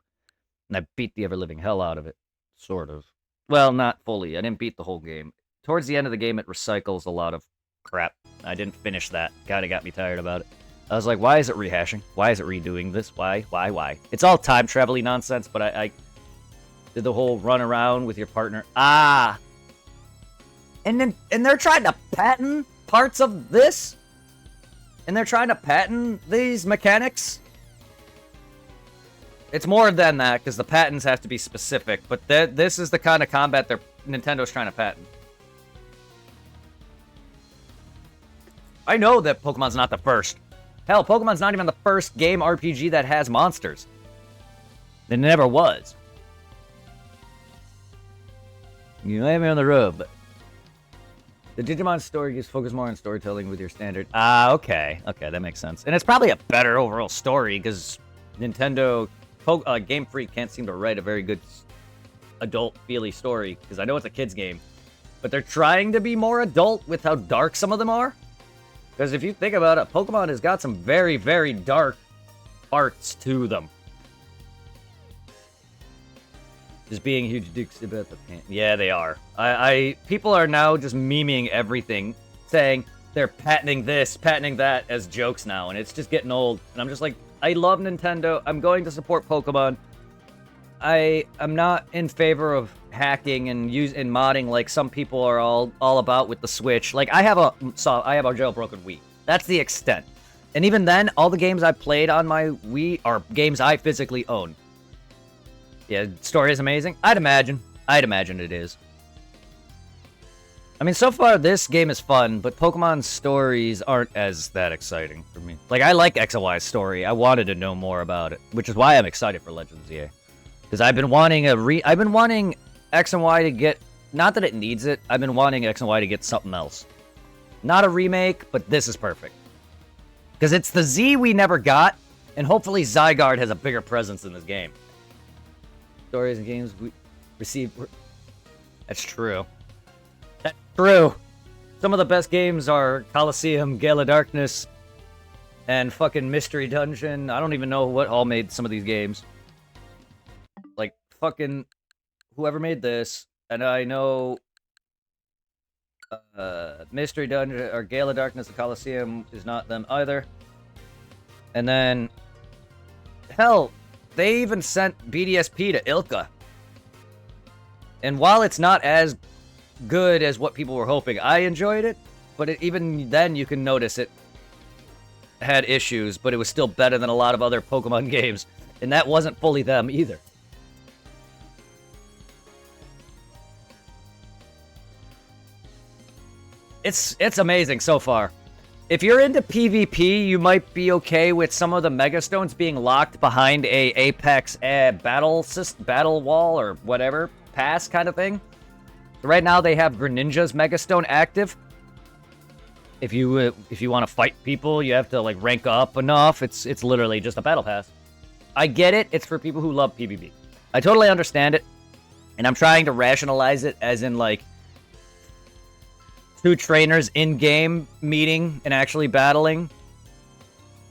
and I beat the ever living hell out of it, sort of. Well, not fully. I didn't beat the whole game. Towards the end of the game, it recycles a lot of crap. I didn't finish that. Kinda got me tired about it. I was like, why is it rehashing? Why is it redoing this? Why? It's all time travel-y nonsense, but I did the whole run around with your partner. Ah! And they're trying to patent parts of this? And they're trying to patent these mechanics? It's more than that, because the patents have to be specific, but this is the kind of combat Nintendo's trying to patent. I know that Pokemon's not the first. Hell, Pokemon's not even the first game RPG that has monsters. It never was. You have me on the road, but the Digimon story is focused more on storytelling with your standard. Ah, okay. Okay, that makes sense. And it's probably a better overall story, because Nintendo... Game Freak can't seem to write a very good adult-feely story, because I know it's a kid's game, but they're trying to be more adult with how dark some of them are. Because if you think about it, Pokemon has got some very, very dark parts to them. Just being huge dicks about the paint. Yeah, they are. People are now just memeing everything, saying they're patenting this, patenting that as jokes now, and it's just getting old. And I'm just like, I love Nintendo. I'm going to support Pokemon. I'm not in favor of hacking and modding like some people are all about with the Switch. Like I have a jailbroken Wii. That's the extent. And even then, all the games I played on my Wii are games I physically own. Yeah, story is amazing. I'd imagine it is. I mean, so far this game is fun, but Pokemon's stories aren't as that exciting for me. Like I like X and Y's story. I wanted to know more about it, which is why I'm excited for Legends EA. Because I've been wanting X and Y to get, not that it needs it, I've been wanting X and Y to get something else. Not a remake, but this is perfect. Because it's the Z we never got, and hopefully Zygarde has a bigger presence in this game. Stories and games we receive... That's true. That's true. Some of the best games are Coliseum, Gale of Darkness, and fucking Mystery Dungeon. I don't even know what all made some of these games. Like, fucking... Whoever made this, and I know... Mystery Dungeon, or Gale of Darkness, and Coliseum is not them either. And then... Hell, they even sent BDSP to Ilka. And while it's not as good as what people were hoping, I enjoyed it. But even then, you can notice it had issues, but it was still better than a lot of other Pokemon games. And that wasn't fully them either. It's amazing so far. If you're into PvP, you might be okay with some of the Megastones being locked behind a Apex battle wall or whatever pass kind of thing. Right now they have Greninja's Megastone active. If you want to fight people, you have to like rank up enough. It's literally just a battle pass. I get it. It's for people who love PvP. I totally understand it, and I'm trying to rationalize it as in like two trainers in-game meeting and actually battling.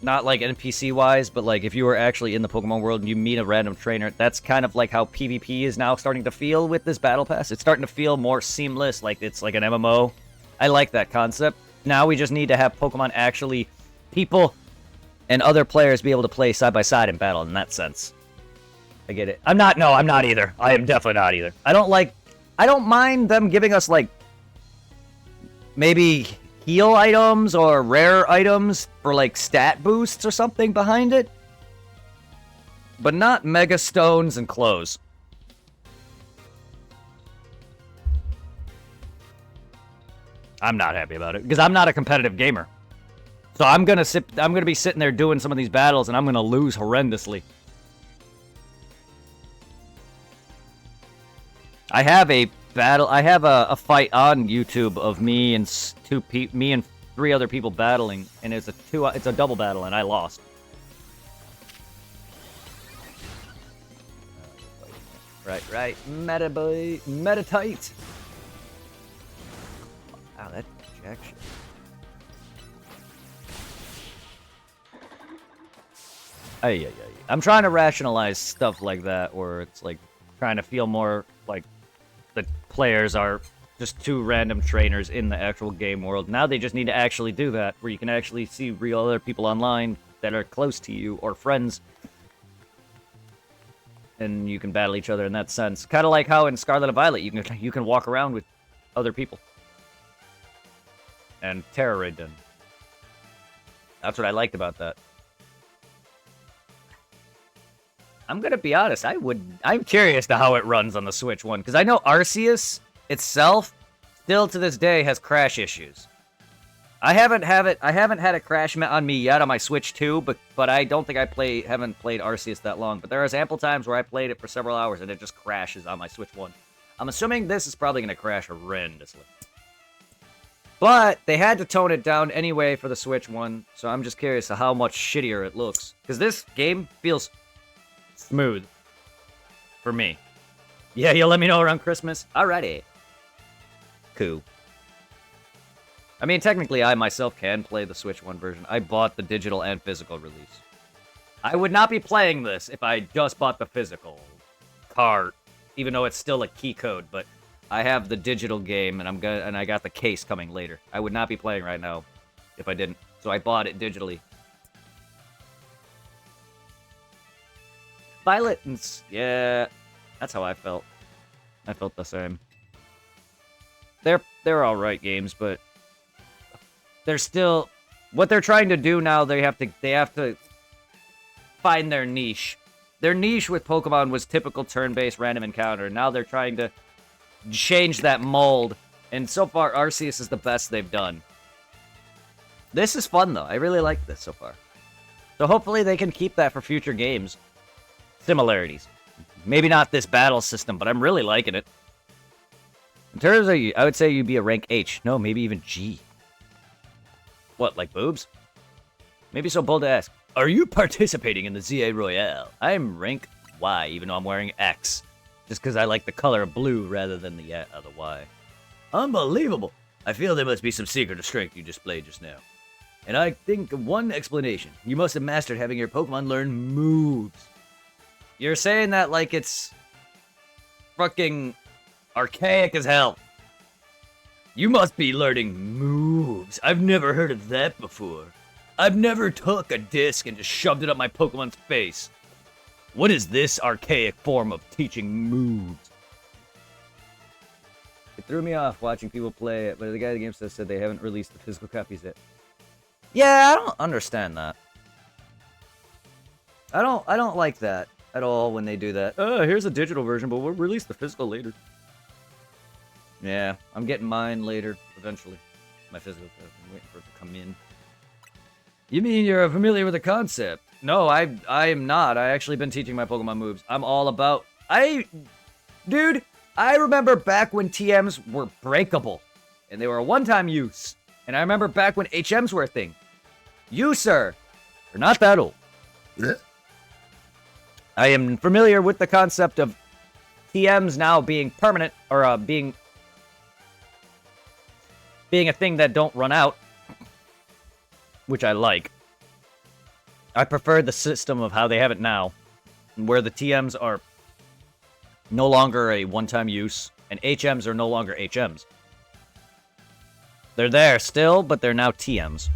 Not like NPC-wise, but like if you were actually in the Pokemon world and you meet a random trainer, that's kind of like how PvP is now starting to feel with this Battle Pass. It's starting to feel more seamless, like it's like an MMO. I like that concept. Now we just need to have Pokemon actually, people and other players be able to play side by side in battle in that sense. I get it. I'm not either. I am definitely not either. I don't mind them giving us like, maybe heal items or rare items for like stat boosts or something behind it. But not Mega Stones and clothes. I'm not happy about it because I'm not a competitive gamer. So I'm gonna be sitting there doing some of these battles, and I'm gonna lose horrendously. I have a battle. I have a fight on YouTube of me and me and 3 other people battling, and it's a double battle, and I lost. Right. Meta boy, meta tight. Wow, that rejection. I'm trying to rationalize stuff like that, where it's like trying to feel more like the players are just 2 random trainers in the actual game world. Now they just need to actually do that, where you can actually see real other people online that are close to you or friends, and you can battle each other in that sense. Kind of like how in Scarlet and Violet you can walk around with other people and terror raid them. That's what I liked about that. I'm gonna be honest. I'm curious to how it runs on the Switch one, because I know Arceus itself still to this day has crash issues. I haven't had it crash on me yet on my Switch 2, but I don't think haven't played Arceus that long. But there is ample times where I played it for several hours and it just crashes on my Switch 1. I'm assuming this is probably gonna crash horrendously. But they had to tone it down anyway for the Switch 1, so I'm just curious to how much shittier it looks. Because this game feels smooth for me. Yeah, you'll let me know around Christmas? Alrighty. Cool. I mean, technically, I myself can play the Switch 1 version. I bought the digital and physical release. I would not be playing this if I just bought the physical card, even though it's still a key code, but I have the digital game, and I got the case coming later. I would not be playing right now if I didn't, so I bought it digitally. Violet, yeah, that's how I felt. I felt the same. They're all right games, but they're still what they're trying to do now. They have to find their niche. Their niche with Pokemon was typical turn-based random encounter. Now they're trying to change that mold, and so far Arceus is the best they've done. This is fun though. I really like this so far. So hopefully they can keep that for future games. Similarities. Maybe not this battle system, but I'm really liking it. In terms of, I would say you'd be a rank H. No, maybe even G. What, like boobs? Maybe so bold to ask. Are you participating in the ZA Royale? I'm rank Y, even though I'm wearing X. Just because I like the color blue rather than the Y. Unbelievable. I feel there must be some secret of strength you displayed just now. And I think of one explanation. You must have mastered having your Pokemon learn moves. You're saying that like it's fucking archaic as hell. You must be learning moves. I've never heard of that before. I've never took a disc and just shoved it up my Pokemon's face. What is this archaic form of teaching moves? It threw me off watching people play it, but the guy at the game said they haven't released the physical copies yet. Yeah, I don't understand that. I don't like that at all when they do that. Here's a digital version, but we'll release the physical later. Yeah, I'm getting mine later, eventually. My physical, I'm waiting for it to come in. You mean you're familiar with the concept? No, I am not. I actually been teaching my Pokemon moves. I'm all about... Dude, I remember back when TMs were breakable. And they were a one-time use. And I remember back when HMs were a thing. You, sir, are not that old. I am familiar with the concept of TMs now being permanent, or being a thing that don't run out, which I like. I prefer the system of how they have it now, where the TMs are no longer a one-time use, and HMs are no longer HMs. They're there still, but they're now TMs.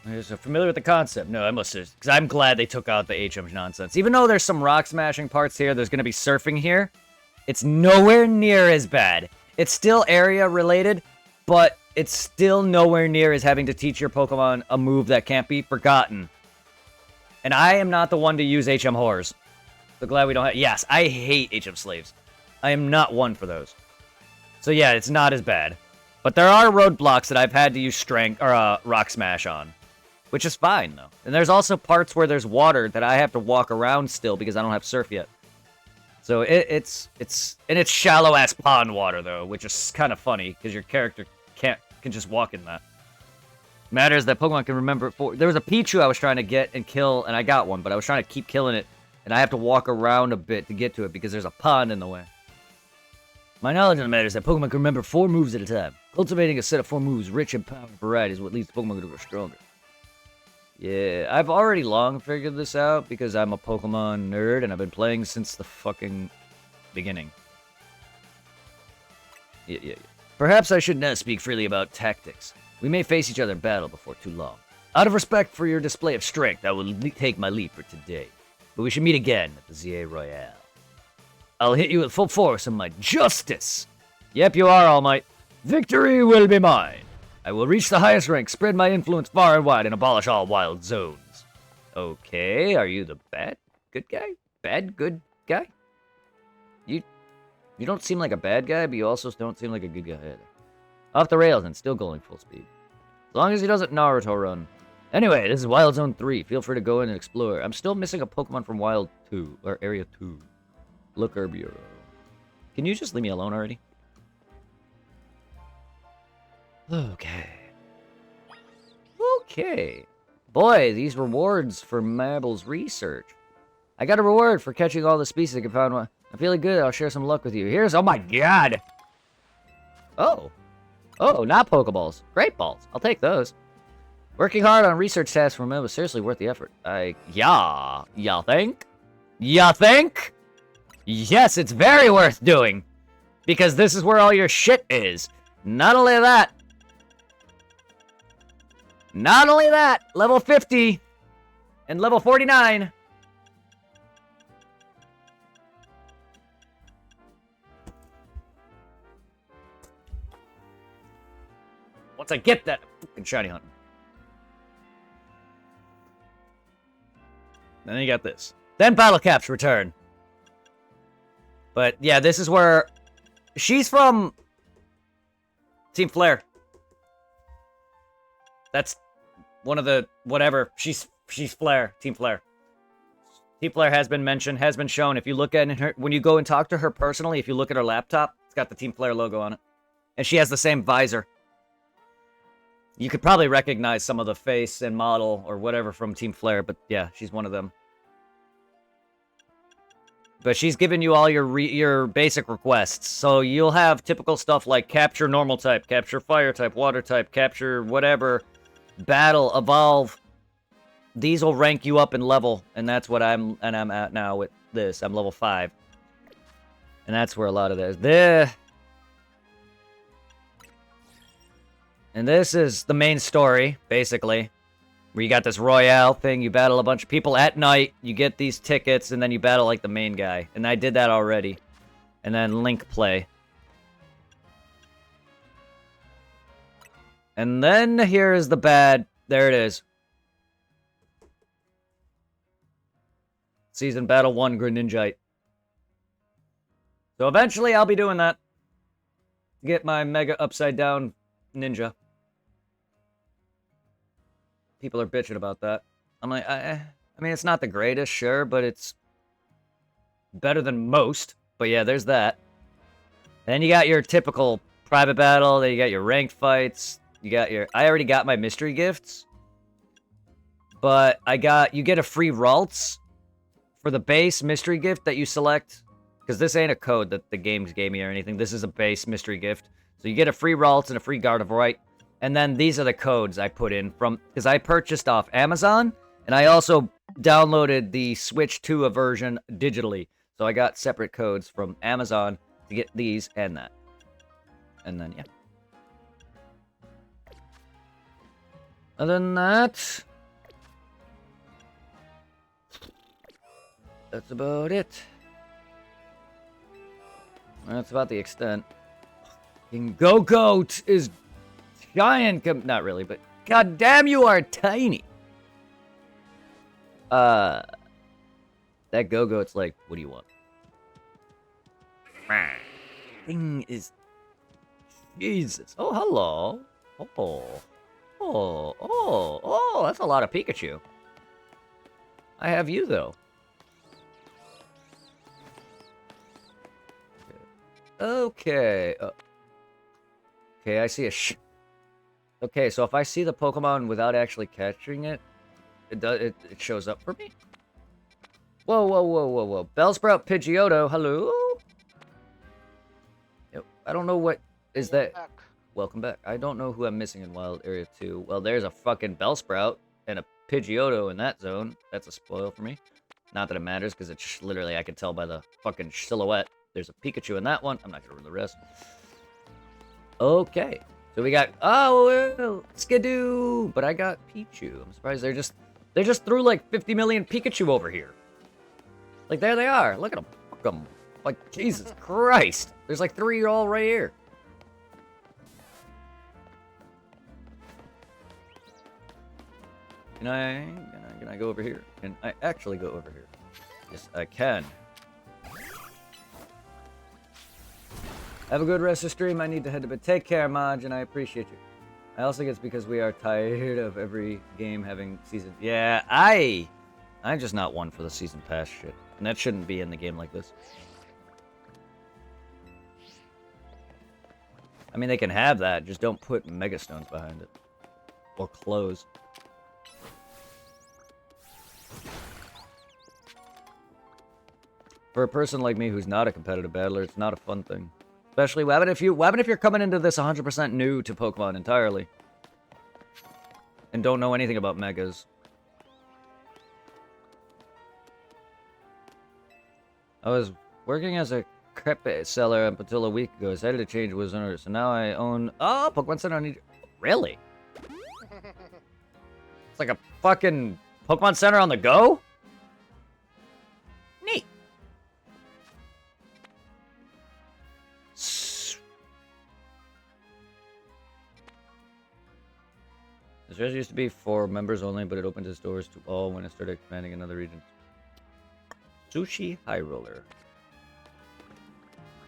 I'm so familiar with the concept. No, I must have, because I'm glad they took out the HM nonsense. Even though there's some rock smashing parts here, there's going to be surfing here. It's nowhere near as bad. It's still area related, but it's still nowhere near as having to teach your Pokemon a move that can't be forgotten. And I am not the one to use HM whores. So glad we don't have... Yes, I hate HM slaves. I am not one for those. So yeah, it's not as bad. But there are roadblocks that I've had to use strength or rock smash on, which is fine though. And there's also parts where there's water that I have to walk around still because I don't have surf yet. So it's shallow ass pond water though, which is kind of funny because your character can just walk in that. Matters that Pokemon can remember. There was a Pichu I was trying to get and kill, and I got one, but I was trying to keep killing it, and I have to walk around a bit to get to it because there's a pond in the way. My knowledge of the matter is that Pokemon can remember 4 moves at a time. Cultivating a set of 4 moves rich in power and variety is what leads Pokemon to grow stronger. Yeah, I've already long figured this out because I'm a Pokemon nerd and I've been playing since the fucking beginning. Yeah. Perhaps I should not speak freely about tactics. We may face each other in battle before too long. Out of respect for your display of strength, I will take my leave for today. But we should meet again at the ZA Royale. I'll hit you with full force of my justice. Yep, you are, All Might. Victory will be mine. I will reach the highest rank, spread my influence far and wide, and abolish all wild zones. Okay, are you the good guy? Bad, good guy? You don't seem like a bad guy, but you also don't seem like a good guy either. Off the rails and still going full speed. As long as he doesn't Naruto run. Anyway, this is Wild Zone 3. Feel free to go in and explore. I'm still missing a Pokemon from Wild 2, or Area 2. Looker Bureau. Can you just leave me alone already? Okay. Boy, these rewards for Mabel's research. I got a reward for catching all the species I can find one. I'm feeling good. I'll share some luck with you. Here's... Oh my god! Oh, not Pokeballs. Great balls. I'll take those. Working hard on research tasks for Mel was seriously worth the effort. Y'all think? Ya think? Yes, it's very worth doing. Because this is where all your shit is. Not only that, level 50 and level 49. Once I get that fucking shiny hunting. Then you got this. Then Battle Caps return. But yeah, this is where she's from Team Flare. That's one of the whatever. She's Flare, Team Flare. Team Flare has been mentioned, has been shown. If you look at her, when you go and talk to her personally, if you look at her laptop, it's got the Team Flare logo on it. And she has the same visor. You could probably recognize some of the face and model or whatever from Team Flare, but yeah, she's one of them. But she's given you all your basic requests. So you'll have typical stuff like capture normal type, capture fire type, water type, capture whatever, battle, evolve. These will rank you up in level, and that's what I'm at now with this. I'm level 5. And that's where a lot of that is. And this is the main story, basically. Where you got this Royale thing, you battle a bunch of people at night, you get these tickets, and then you battle, like, the main guy. And I did that already. And then Link play. And then here is the bad... There it is. Season Battle 1 Greninjite. So eventually I'll be doing that. Get my Mega Upside Down Ninja. People are bitching about that. I'm like, I mean, it's not the greatest, sure, but it's better than most. But yeah, there's that. Then you got your typical private battle. Then you got your ranked fights. You got your... I already got my mystery gifts. But you get a free Ralts for the base mystery gift that you select. Because this ain't a code that the games gave me or anything. This is a base mystery gift. So you get a free Ralts and a free Gardevoir. And then these are the codes I put in from... Because I purchased off Amazon. And I also downloaded the Switch 2 version digitally. So I got separate codes from Amazon to get these and that. And then, yeah. Other than that... That's about it. That's about the extent. Go-Goat is giant. Not really, but goddamn, you are tiny. That Go-Goat's like, what do you want? Thing is Jesus. Oh, hello. Oh, that's a lot of Pikachu. I have you, though. Okay. Okay, I see a Okay, so if I see the Pokemon without actually catching it, it shows up for me. Whoa. Bellsprout Pidgeotto, hello? Yep, I don't know what is that. Back. Welcome back. I don't know who I'm missing in Wild Area 2. Well, there's a fucking Bellsprout and a Pidgeotto in that zone. That's a spoil for me. Not that it matters, because it's just literally, I can tell by the fucking silhouette. There's a Pikachu in that one. I'm not going to ruin the rest. Okay. So we got, oh, Skidoo. But I got Pichu. I'm surprised they just threw like 50 million Pikachu over here. Like, there they are. Look at them. Fuck them. Like, Jesus Christ. There's like 3 all right here. Can I go over here? Can I actually go over here? Yes, I can. Have a good rest of the stream. I need to head to bed. Take care, Maj, and I appreciate you. I also think it's because we are tired of every game having season. Yeah, I'm just not one for the season pass shit. And that shouldn't be in the game like this. I mean, they can have that. Just don't put Mega Stones behind it. Or clothes. For a person like me who's not a competitive battler, it's not a fun thing. Especially, what if you're coming into this 100% new to Pokemon entirely? And don't know anything about Megas. I was working as a crepe seller up until a week ago. I decided to change Wizard, so now I own... Oh, Pokemon Center. Really? It's like a fucking Pokemon Center on the go? Neat. This just used to be for members only, but it opened its doors to all when it started expanding in other regions. Sushi High Roller.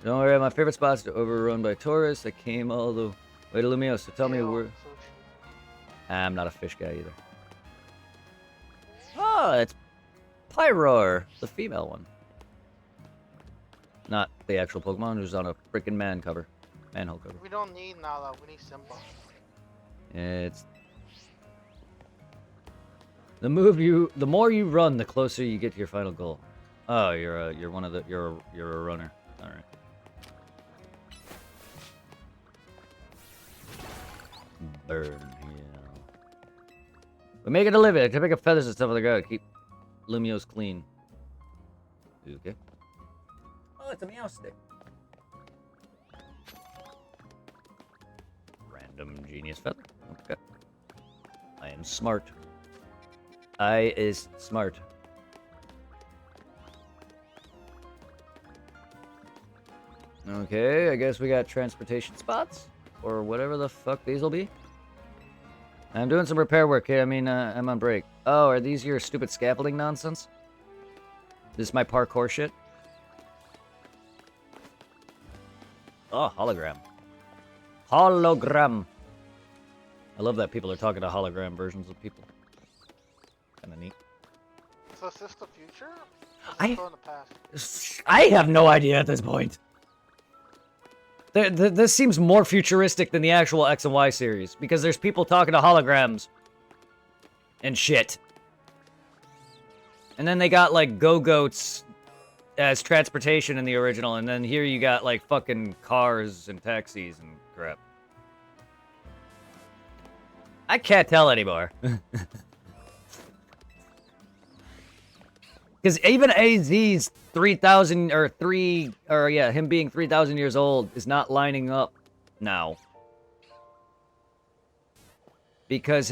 Don't worry, my favorite spot's overrun by tourists that came all the way to Lumiose, so tell me where... I'm not a fish guy either. Oh, it's Pyroar, the female one. Not the actual Pokemon who's on a freaking manhole cover. We don't need Nala, we need Simba. It's... The more you run, the closer you get to your final goal. Oh, you're a runner. All right. Burn, yeah. We make it to live it. To pick up feathers and stuff on the ground. Keep Lumiose clean. Okay. Oh, it's a meow stick. Random genius feather. Okay. I am smart. I is smart. Okay, I guess we got transportation spots, or whatever the fuck these will be. I'm doing some repair work here. I'm on break. Oh, are these your stupid scaffolding nonsense? This is my parkour shit? Oh, hologram. Hologram. I love that people are talking to hologram versions of people. Kinda neat. So is this the future? Or is it still in the past? I have no idea at this point. This seems more futuristic than the actual X and Y series, because there's people talking to holograms and shit. And then they got, like, go-goats as transportation in the original, and then here you got, like, fucking cars and taxis and crap. I can't tell anymore. Because even AZ's 3,000 or him being 3,000 years old is not lining up now. Because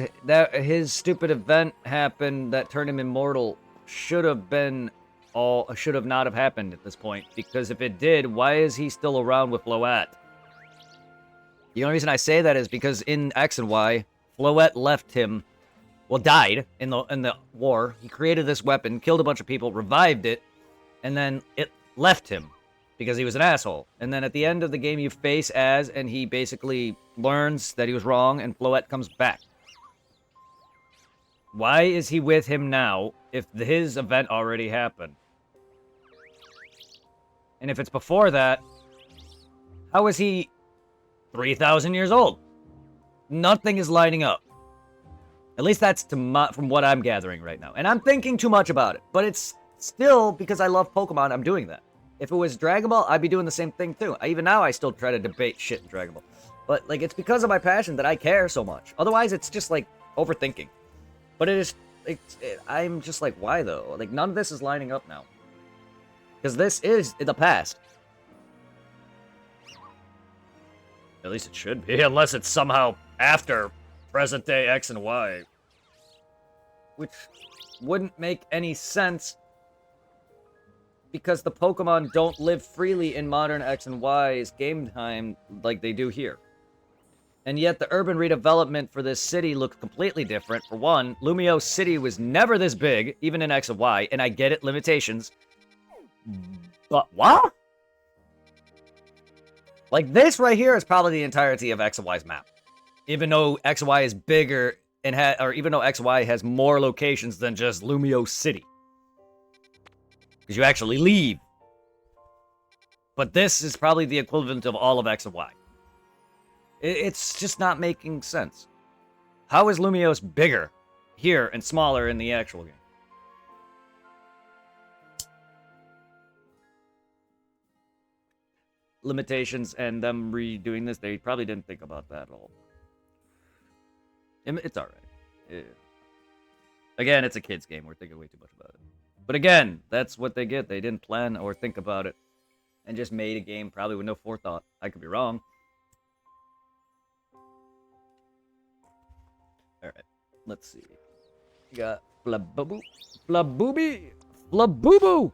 his stupid event happened that turned him immortal should have not have happened at this point. Because if it did, why is he still around with Floette? The only reason I say that is because in X and Y, Floette left him. Well, died in the war. He created this weapon, killed a bunch of people, revived it, and then it left him. because he was an asshole. And then at the end of the game, you face Az, and he basically learns that he was wrong, and Floette comes back. Why is he with him now if his event already happened? And if it's before that, how is he 3,000 years old? Nothing is lining up. At least that's from what I'm gathering right now. And I'm thinking too much about it. But it's still, because I love Pokemon, I'm doing that. If it was Dragon Ball, I'd be doing the same thing too. Even now, I still try to debate shit in Dragon Ball. But, like, it's because of my passion that I care so much. Otherwise, it's just, like, overthinking. But it is... I'm just like, why, though? Like, none of this is lining up now. Because this is the past. At least it should be, unless it's somehow after present day X and Y. Which wouldn't make any sense, because the Pokemon don't live freely in modern X and Y's game time like they do here. And yet the urban redevelopment for this city looks completely different. For one, Lumio City was never this big, even in X and Y, and I get it, limitations. But what? Like, this right here is probably the entirety of X and Y's map. Even though X and Y is bigger, and or even though X and Y has more locations than just Lumio City. Because you actually leave. But this is probably the equivalent of all of X and Y. It's just not making sense. How is Lumios bigger here and smaller in the actual game? Limitations and them redoing this, they probably didn't think about that at all. It's alright. Yeah. Again, it's a kid's game. We're thinking way too much about it. But again, that's what they get. They didn't plan or think about it. And just made a game probably with no forethought. I could be wrong. Alright. Let's see. We got Flabooby. Flabooby! Flaboo!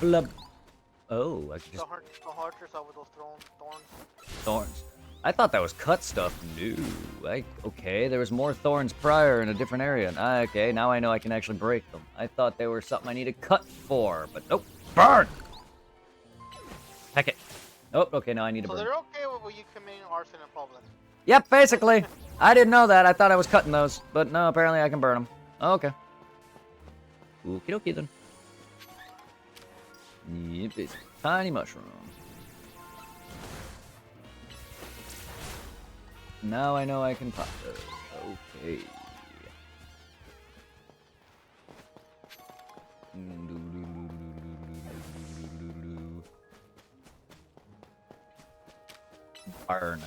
Flub. Oh, I could just... Don't hurt yourself with those thorns. Thorns. I thought that was cut stuff. No. Okay, there was more thorns prior in a different area. Okay, now I know I can actually break them. I thought they were something I need to cut for, but nope. Burn! Heck it. Oh, okay, now I need to burn. So they're okay with you committing arson in public? Yep, basically. I didn't know that. I thought I was cutting those, but no, apparently I can burn them. Okay. Okie dokie then. Yep, it's a tiny mushroom. Now I know I can pop those. Okay. Burn.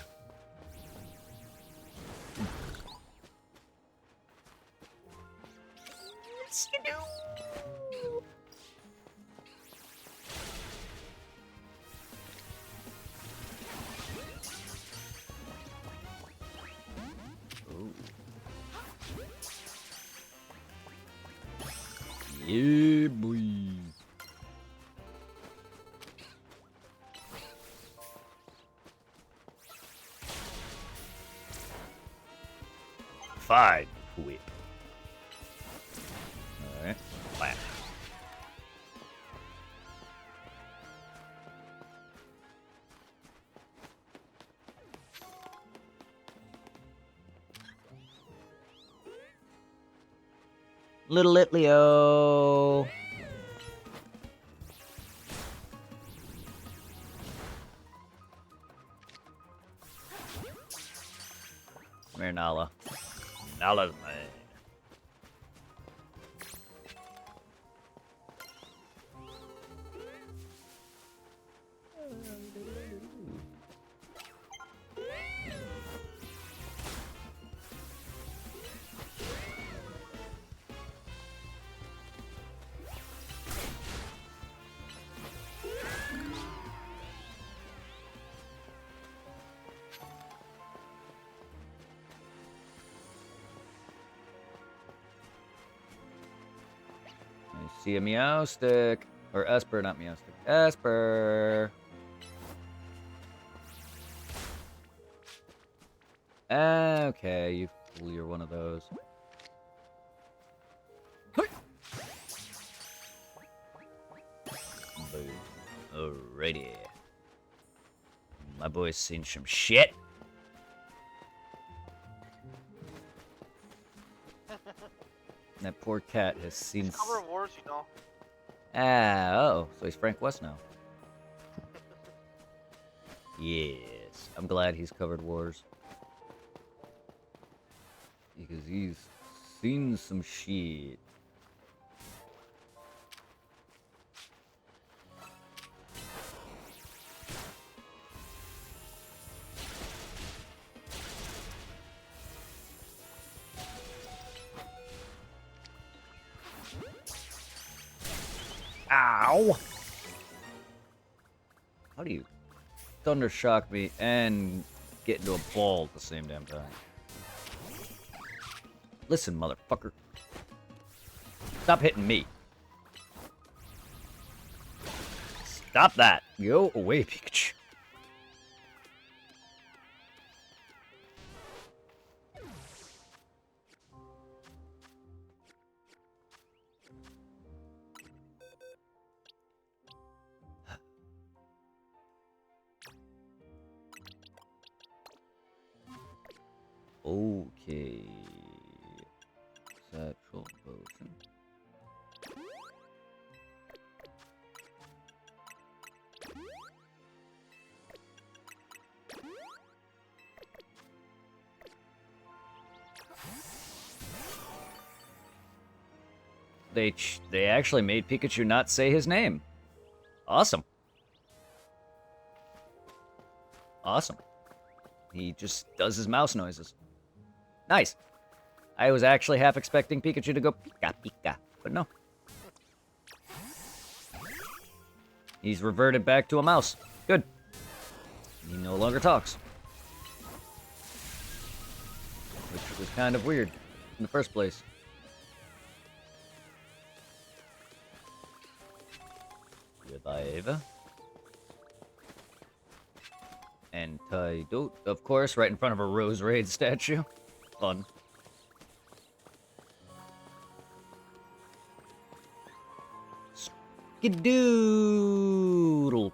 Yeah, boy. Fine, whip. Alright, flat. Little Litleo. Come here, Nala. Nala's mine. I see a Meowstick. Or Esper, not Meowstick. Esper. Okay, you fool, you're one of those. Boom. Alrighty. My boy's seen some shit. That poor cat has seen. Cover wars, you know. Oh, so he's Frank West now. Yes, I'm glad he's covered wars. Because he's seen some shit. Ow! How do you thunder shock me and get into a ball at the same damn time? Listen, motherfucker. Stop hitting me. Stop that. Go away, Pikachu. Okay. Satchel potion. They actually made Pikachu not say his name. Awesome. Awesome. He just does his mouse noises. Nice. I was actually half expecting Pikachu to go Pika Pika, but no. He's reverted back to a mouse. Good. He no longer talks. Which was kind of weird in the first place. Revive. Antidote, of course, right in front of a Rose Raid statue. Fun. Skidoodle.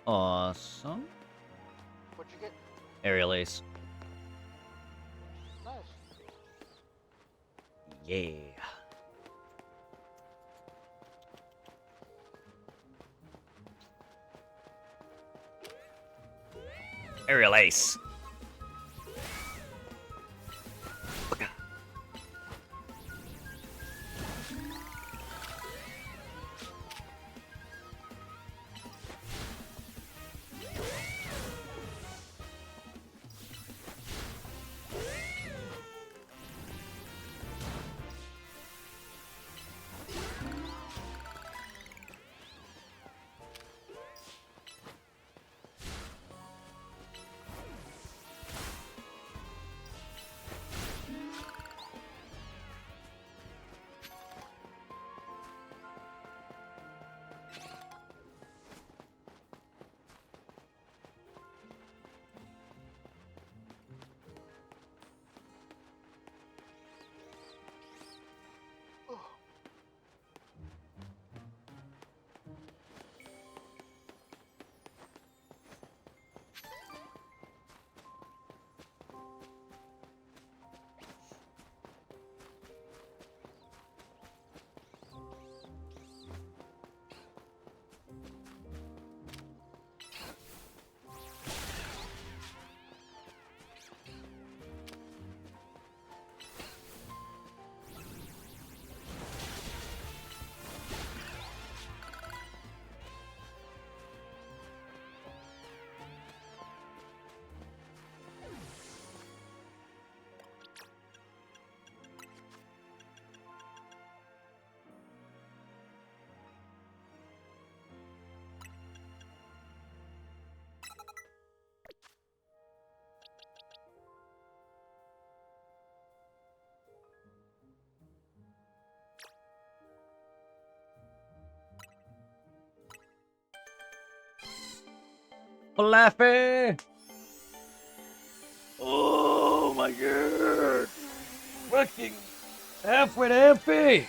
Awesome. What'd you get? Aerial Ace. Nice. Yeah. Aerial Ace. Flappy! Oh my god! Fucking halfway to MP!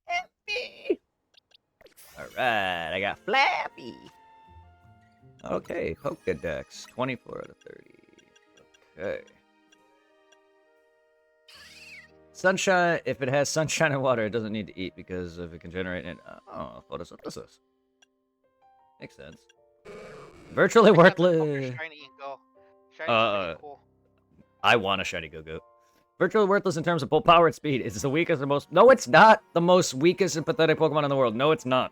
Happy! Alright, I got Flappy! Okay, Pokedex. 24 out of 30. Okay. Sunshine, if it has sunshine and water, it doesn't need to eat because if it can generate it. Oh, photosynthesis. Makes sense. Virtually worthless. Shiny and go. Shiny's pretty cool. I want a shiny Go-Go. Virtually worthless in terms of both power and speed. It's the weakest and most... No, it's not the most weakest and pathetic Pokemon in the world. No, it's not.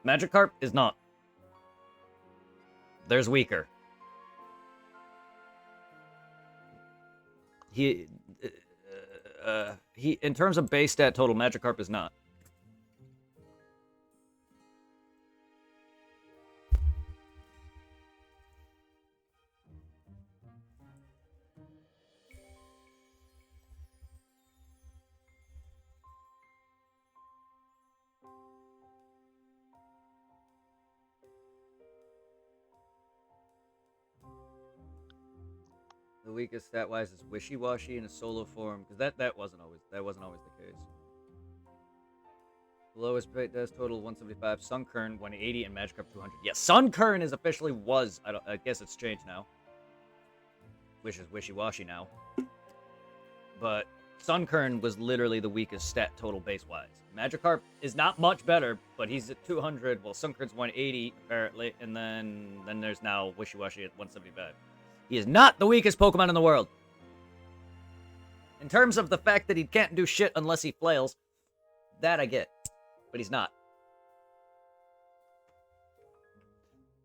Magikarp is not. There's weaker. He, in terms of base stat total, Magikarp is not. The weakest stat-wise is Wishy-Washy in a solo form, because that wasn't always the case. The lowest base total 175, Sunkern 180, and Magikarp 200. Yes, Sunkern is officially was. I guess it's changed now. Which is Wishy-Washy now. But Sunkern was literally the weakest stat total base-wise. Magikarp is not much better, but he's at 200. Well, Sunkern's 180 apparently, and then there's now Wishy-Washy at 175. He is not the weakest Pokemon in the world. In terms of the fact that he can't do shit unless he flails, that I get. But he's not.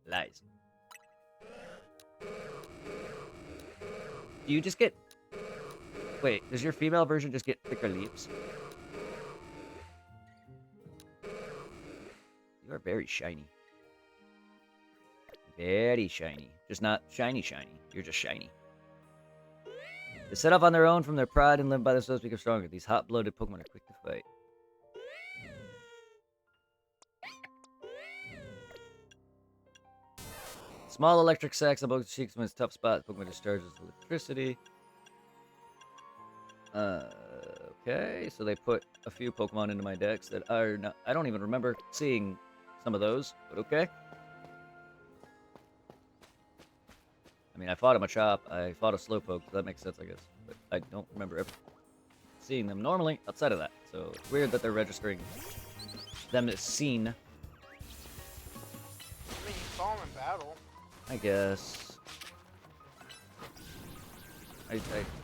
Lies. Do you just get... Wait, does your female version just get thicker leaves? You are very shiny. Very shiny. Just not shiny. You're just shiny. They set off on their own from their pride and live by themselves become stronger. These hot-blooded Pokemon are quick to fight. Small electric sacks on both cheeks when it's tough spot. Pokemon discharges electricity. Okay, so they put a few Pokemon into my decks that are not. I don't even remember seeing some of those, but okay. I mean, I fought a Machop, I fought a Slowpoke, so that makes sense, I guess. But I don't remember ever seeing them normally outside of that. So it's weird that they're registering them as seen, I mean, you saw him in battle. I guess. I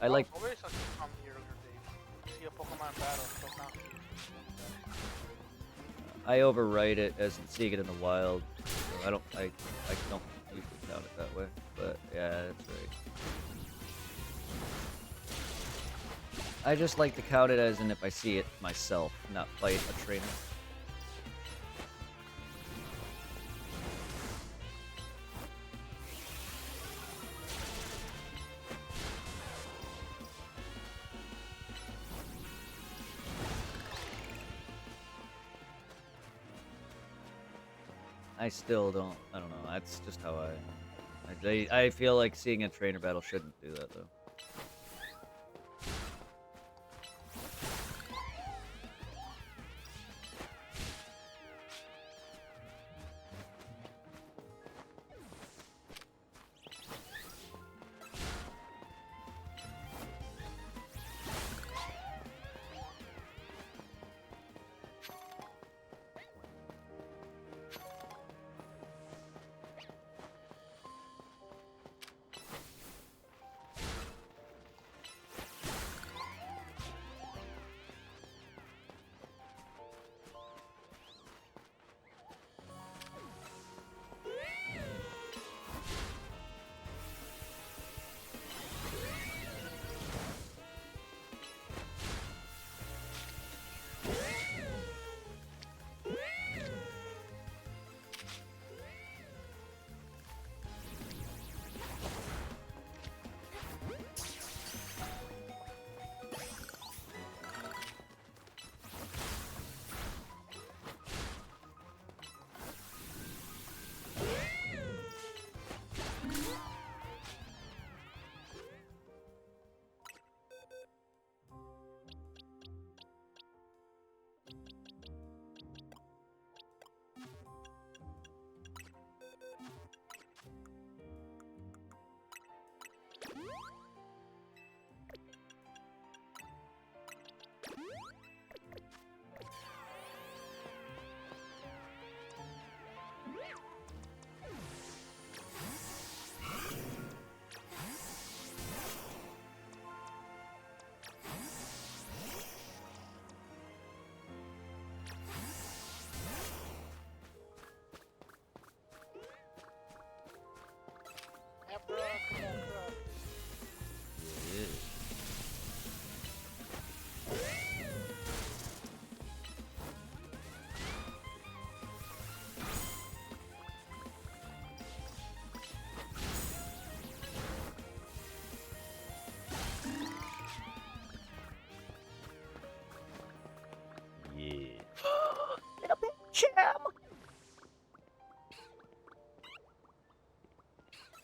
like. Nobody saw him from the earlier days. You see a Pokemon in battle, so now. I overwrite it as seeing it in the wild. So I don't usually count it that way. But yeah, that's right. I just like to count it as in if I see it myself, not fight a trainer. I still don't. I don't know. That's just how I feel like seeing a trainer battle shouldn't do that though.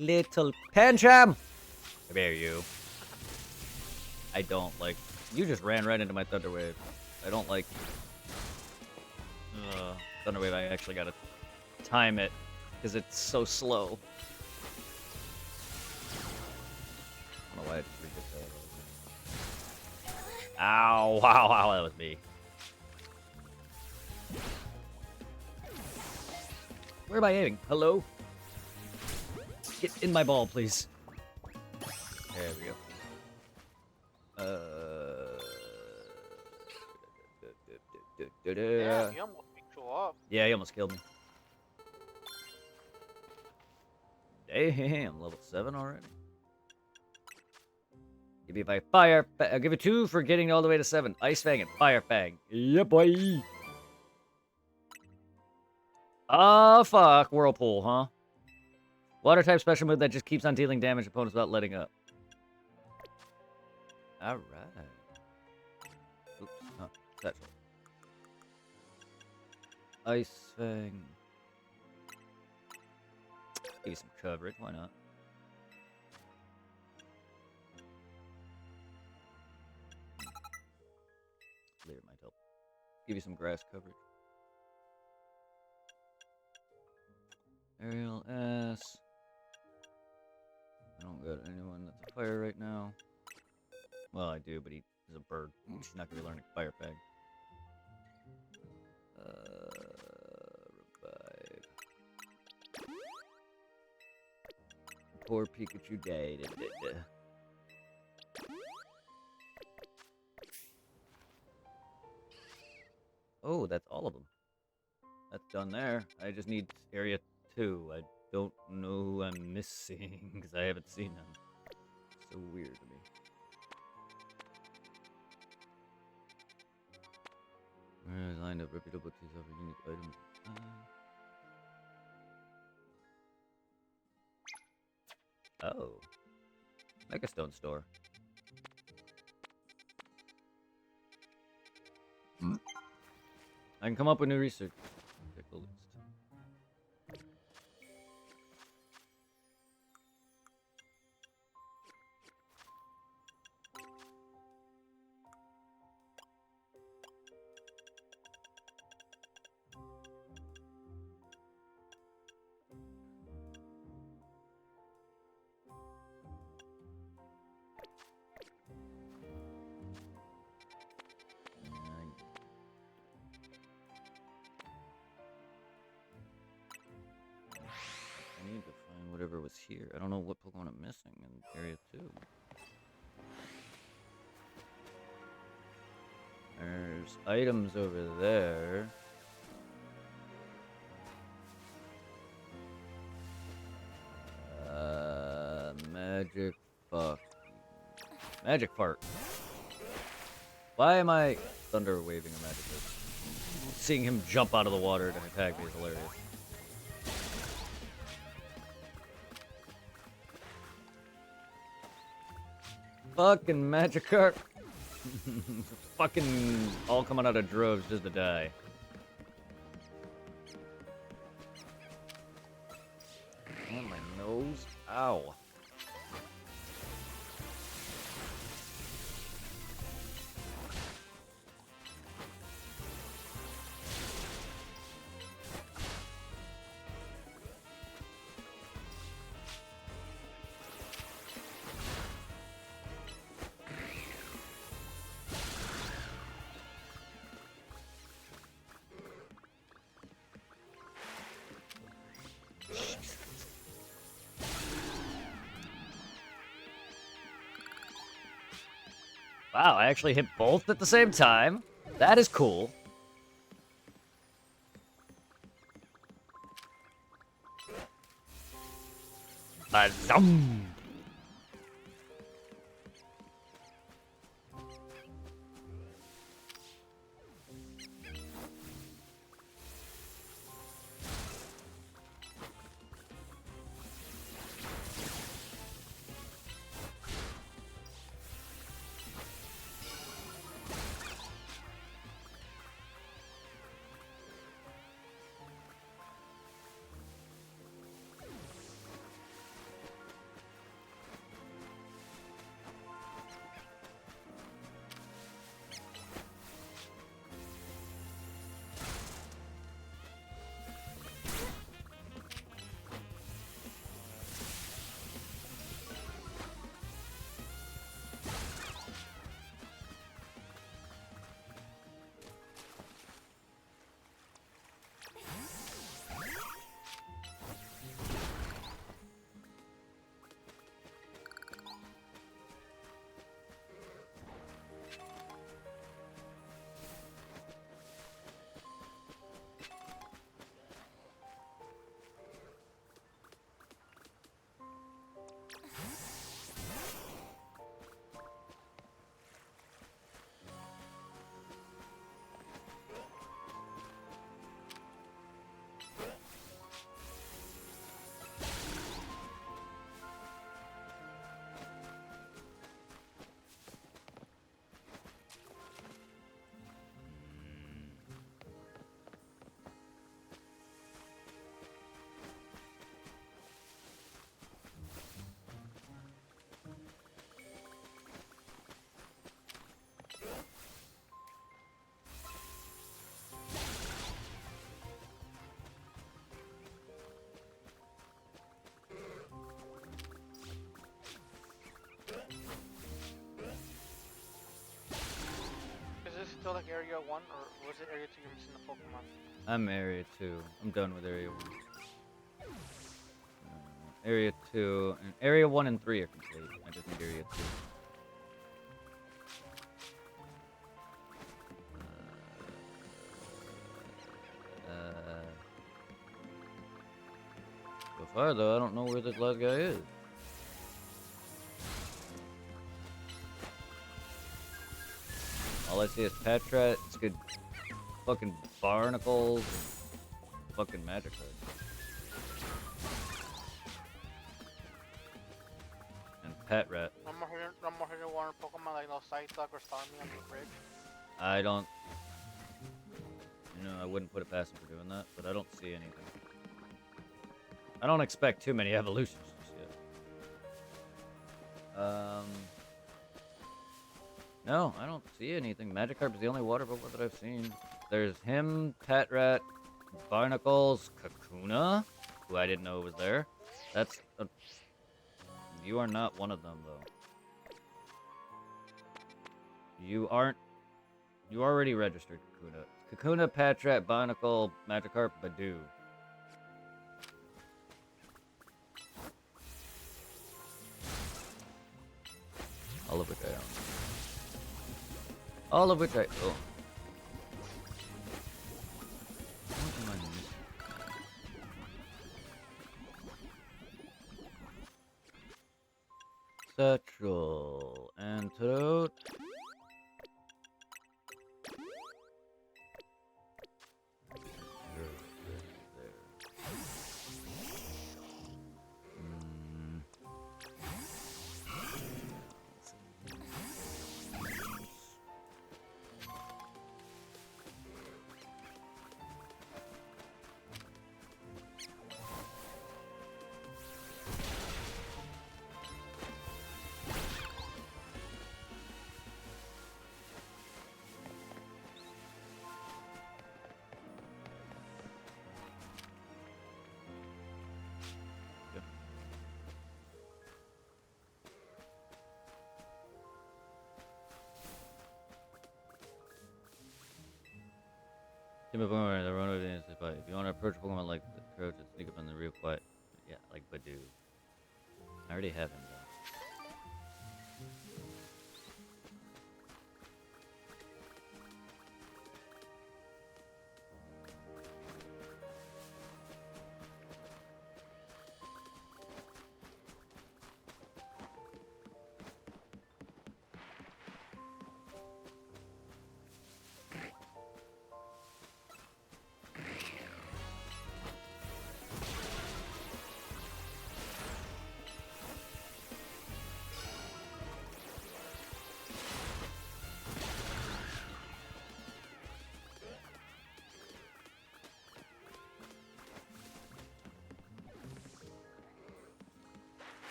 Little Pancham! Come here, you. I don't like... You just ran right into my Thunder Wave. I don't like... Thunder Wave, I actually gotta time it, because it's so slow. I don't know why I just redid that. Ow, wow, wow, that was me. Where am I aiming? Hello? Get in my ball, please. There we go. Yeah, he almost picked you up. Yeah, he almost killed me. Damn, level 7 already. Give me my fire. I'll give it 2 for getting all the way to 7. Ice Fang and Fire Fang. Yeah, boy. Oh, fuck. Whirlpool, huh? Water type special move that just keeps on dealing damage to opponents without letting up. Alright. Oops. Oh, that's right. Ice Fang. Give you some coverage. Why not? Give you some grass coverage. Aerial S. I don't got anyone that's a fire right now. Well, I do, but he is a bird. He's not gonna be learning fire peg. Revive. Poor Pikachu died. Oh, that's all of them. That's done there. I just need area 2. I don't know who I'm missing because I haven't seen them. So weird to me. Lined up reputable teas offer unique items. Oh. Megastone store. I can come up with new research. Check the list. I need to find whatever was here. I don't know what Pokemon I'm missing in Area 2. There's items over there. Magic fuck. Magic fart. Why am I thunder waving a magic fart? Seeing him jump out of the water to attack me is hilarious. Fucking Magikarp. Fucking all coming out of droves just to die. Oh, my nose. Ow. Wow, I actually hit both at the same time. That is cool. Bazum! Area 1 or was it Area 2 you're missing the Pokemon? I'm Area 2. I'm done with Area 1. Area 2 and Area 1 and 3 are complete. I just need Area 2. So far though, I don't know where this last guy is. All I see is Patrat, it's good fucking barnacles, and fucking Magikarp. And Patrat. No more Hidden Water Pokemon like no Psyduck or Starmie on the bridge. I don't... You know, I wouldn't put it past him for doing that, but I don't see anything. I don't expect too many evolutions just yet. No, I don't see anything. Magikarp is the only water Pokemon that I've seen. There's him, Patrat, Barnacles, Kakuna, who I didn't know was there. That's a... You are not one of them, though. You aren't... You already registered Kakuna. Kakuna, Patrat, Barnacle, Magikarp, Badoo. All of which I don't. All of which I... Oh. What am I missing? Satchel. Antidote. Team of Pokemon, the run over the instant fight. If you want to approach a Pokemon like the Crow, just sneak up on the real quiet. Yeah, like Badoo. I already have him though.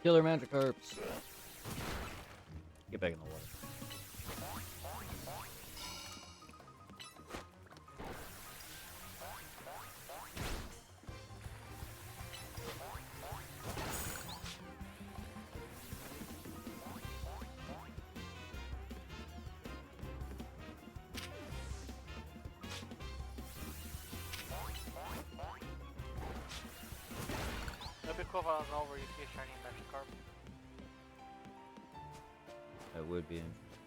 Killer Magikarps. Get back in the water. It'd be cool if I was over, you see a shiny Magikarp. That would be interesting.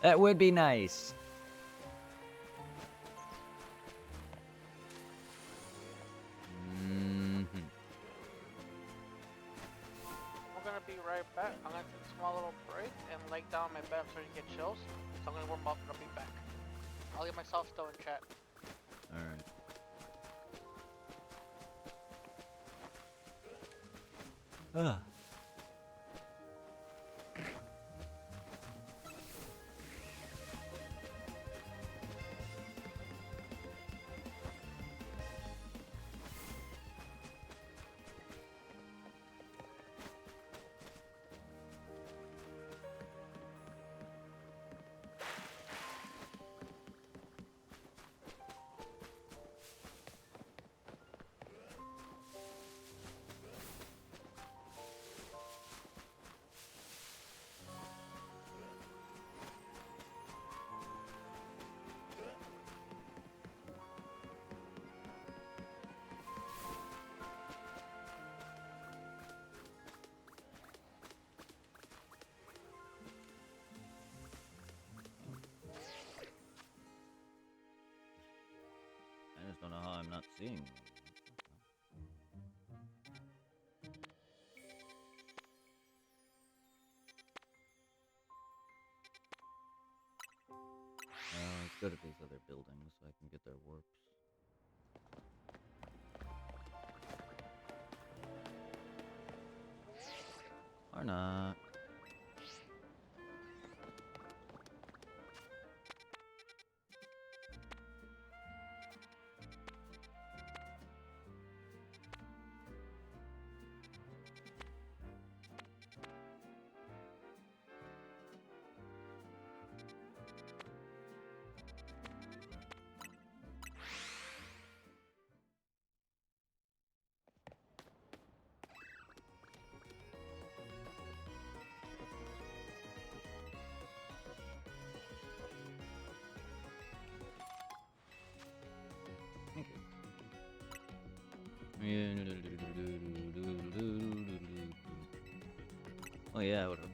That would be nice. We're gonna be right back. I'm gonna take a small little break and lay down my bed so you get chills. So I'm gonna warm up and I'll be back. I'll get myself still in chat. Alright. Ah. seeing. Let's go to these other buildings so I can get their warps. Or not. Thank you. Oh yeah, I would have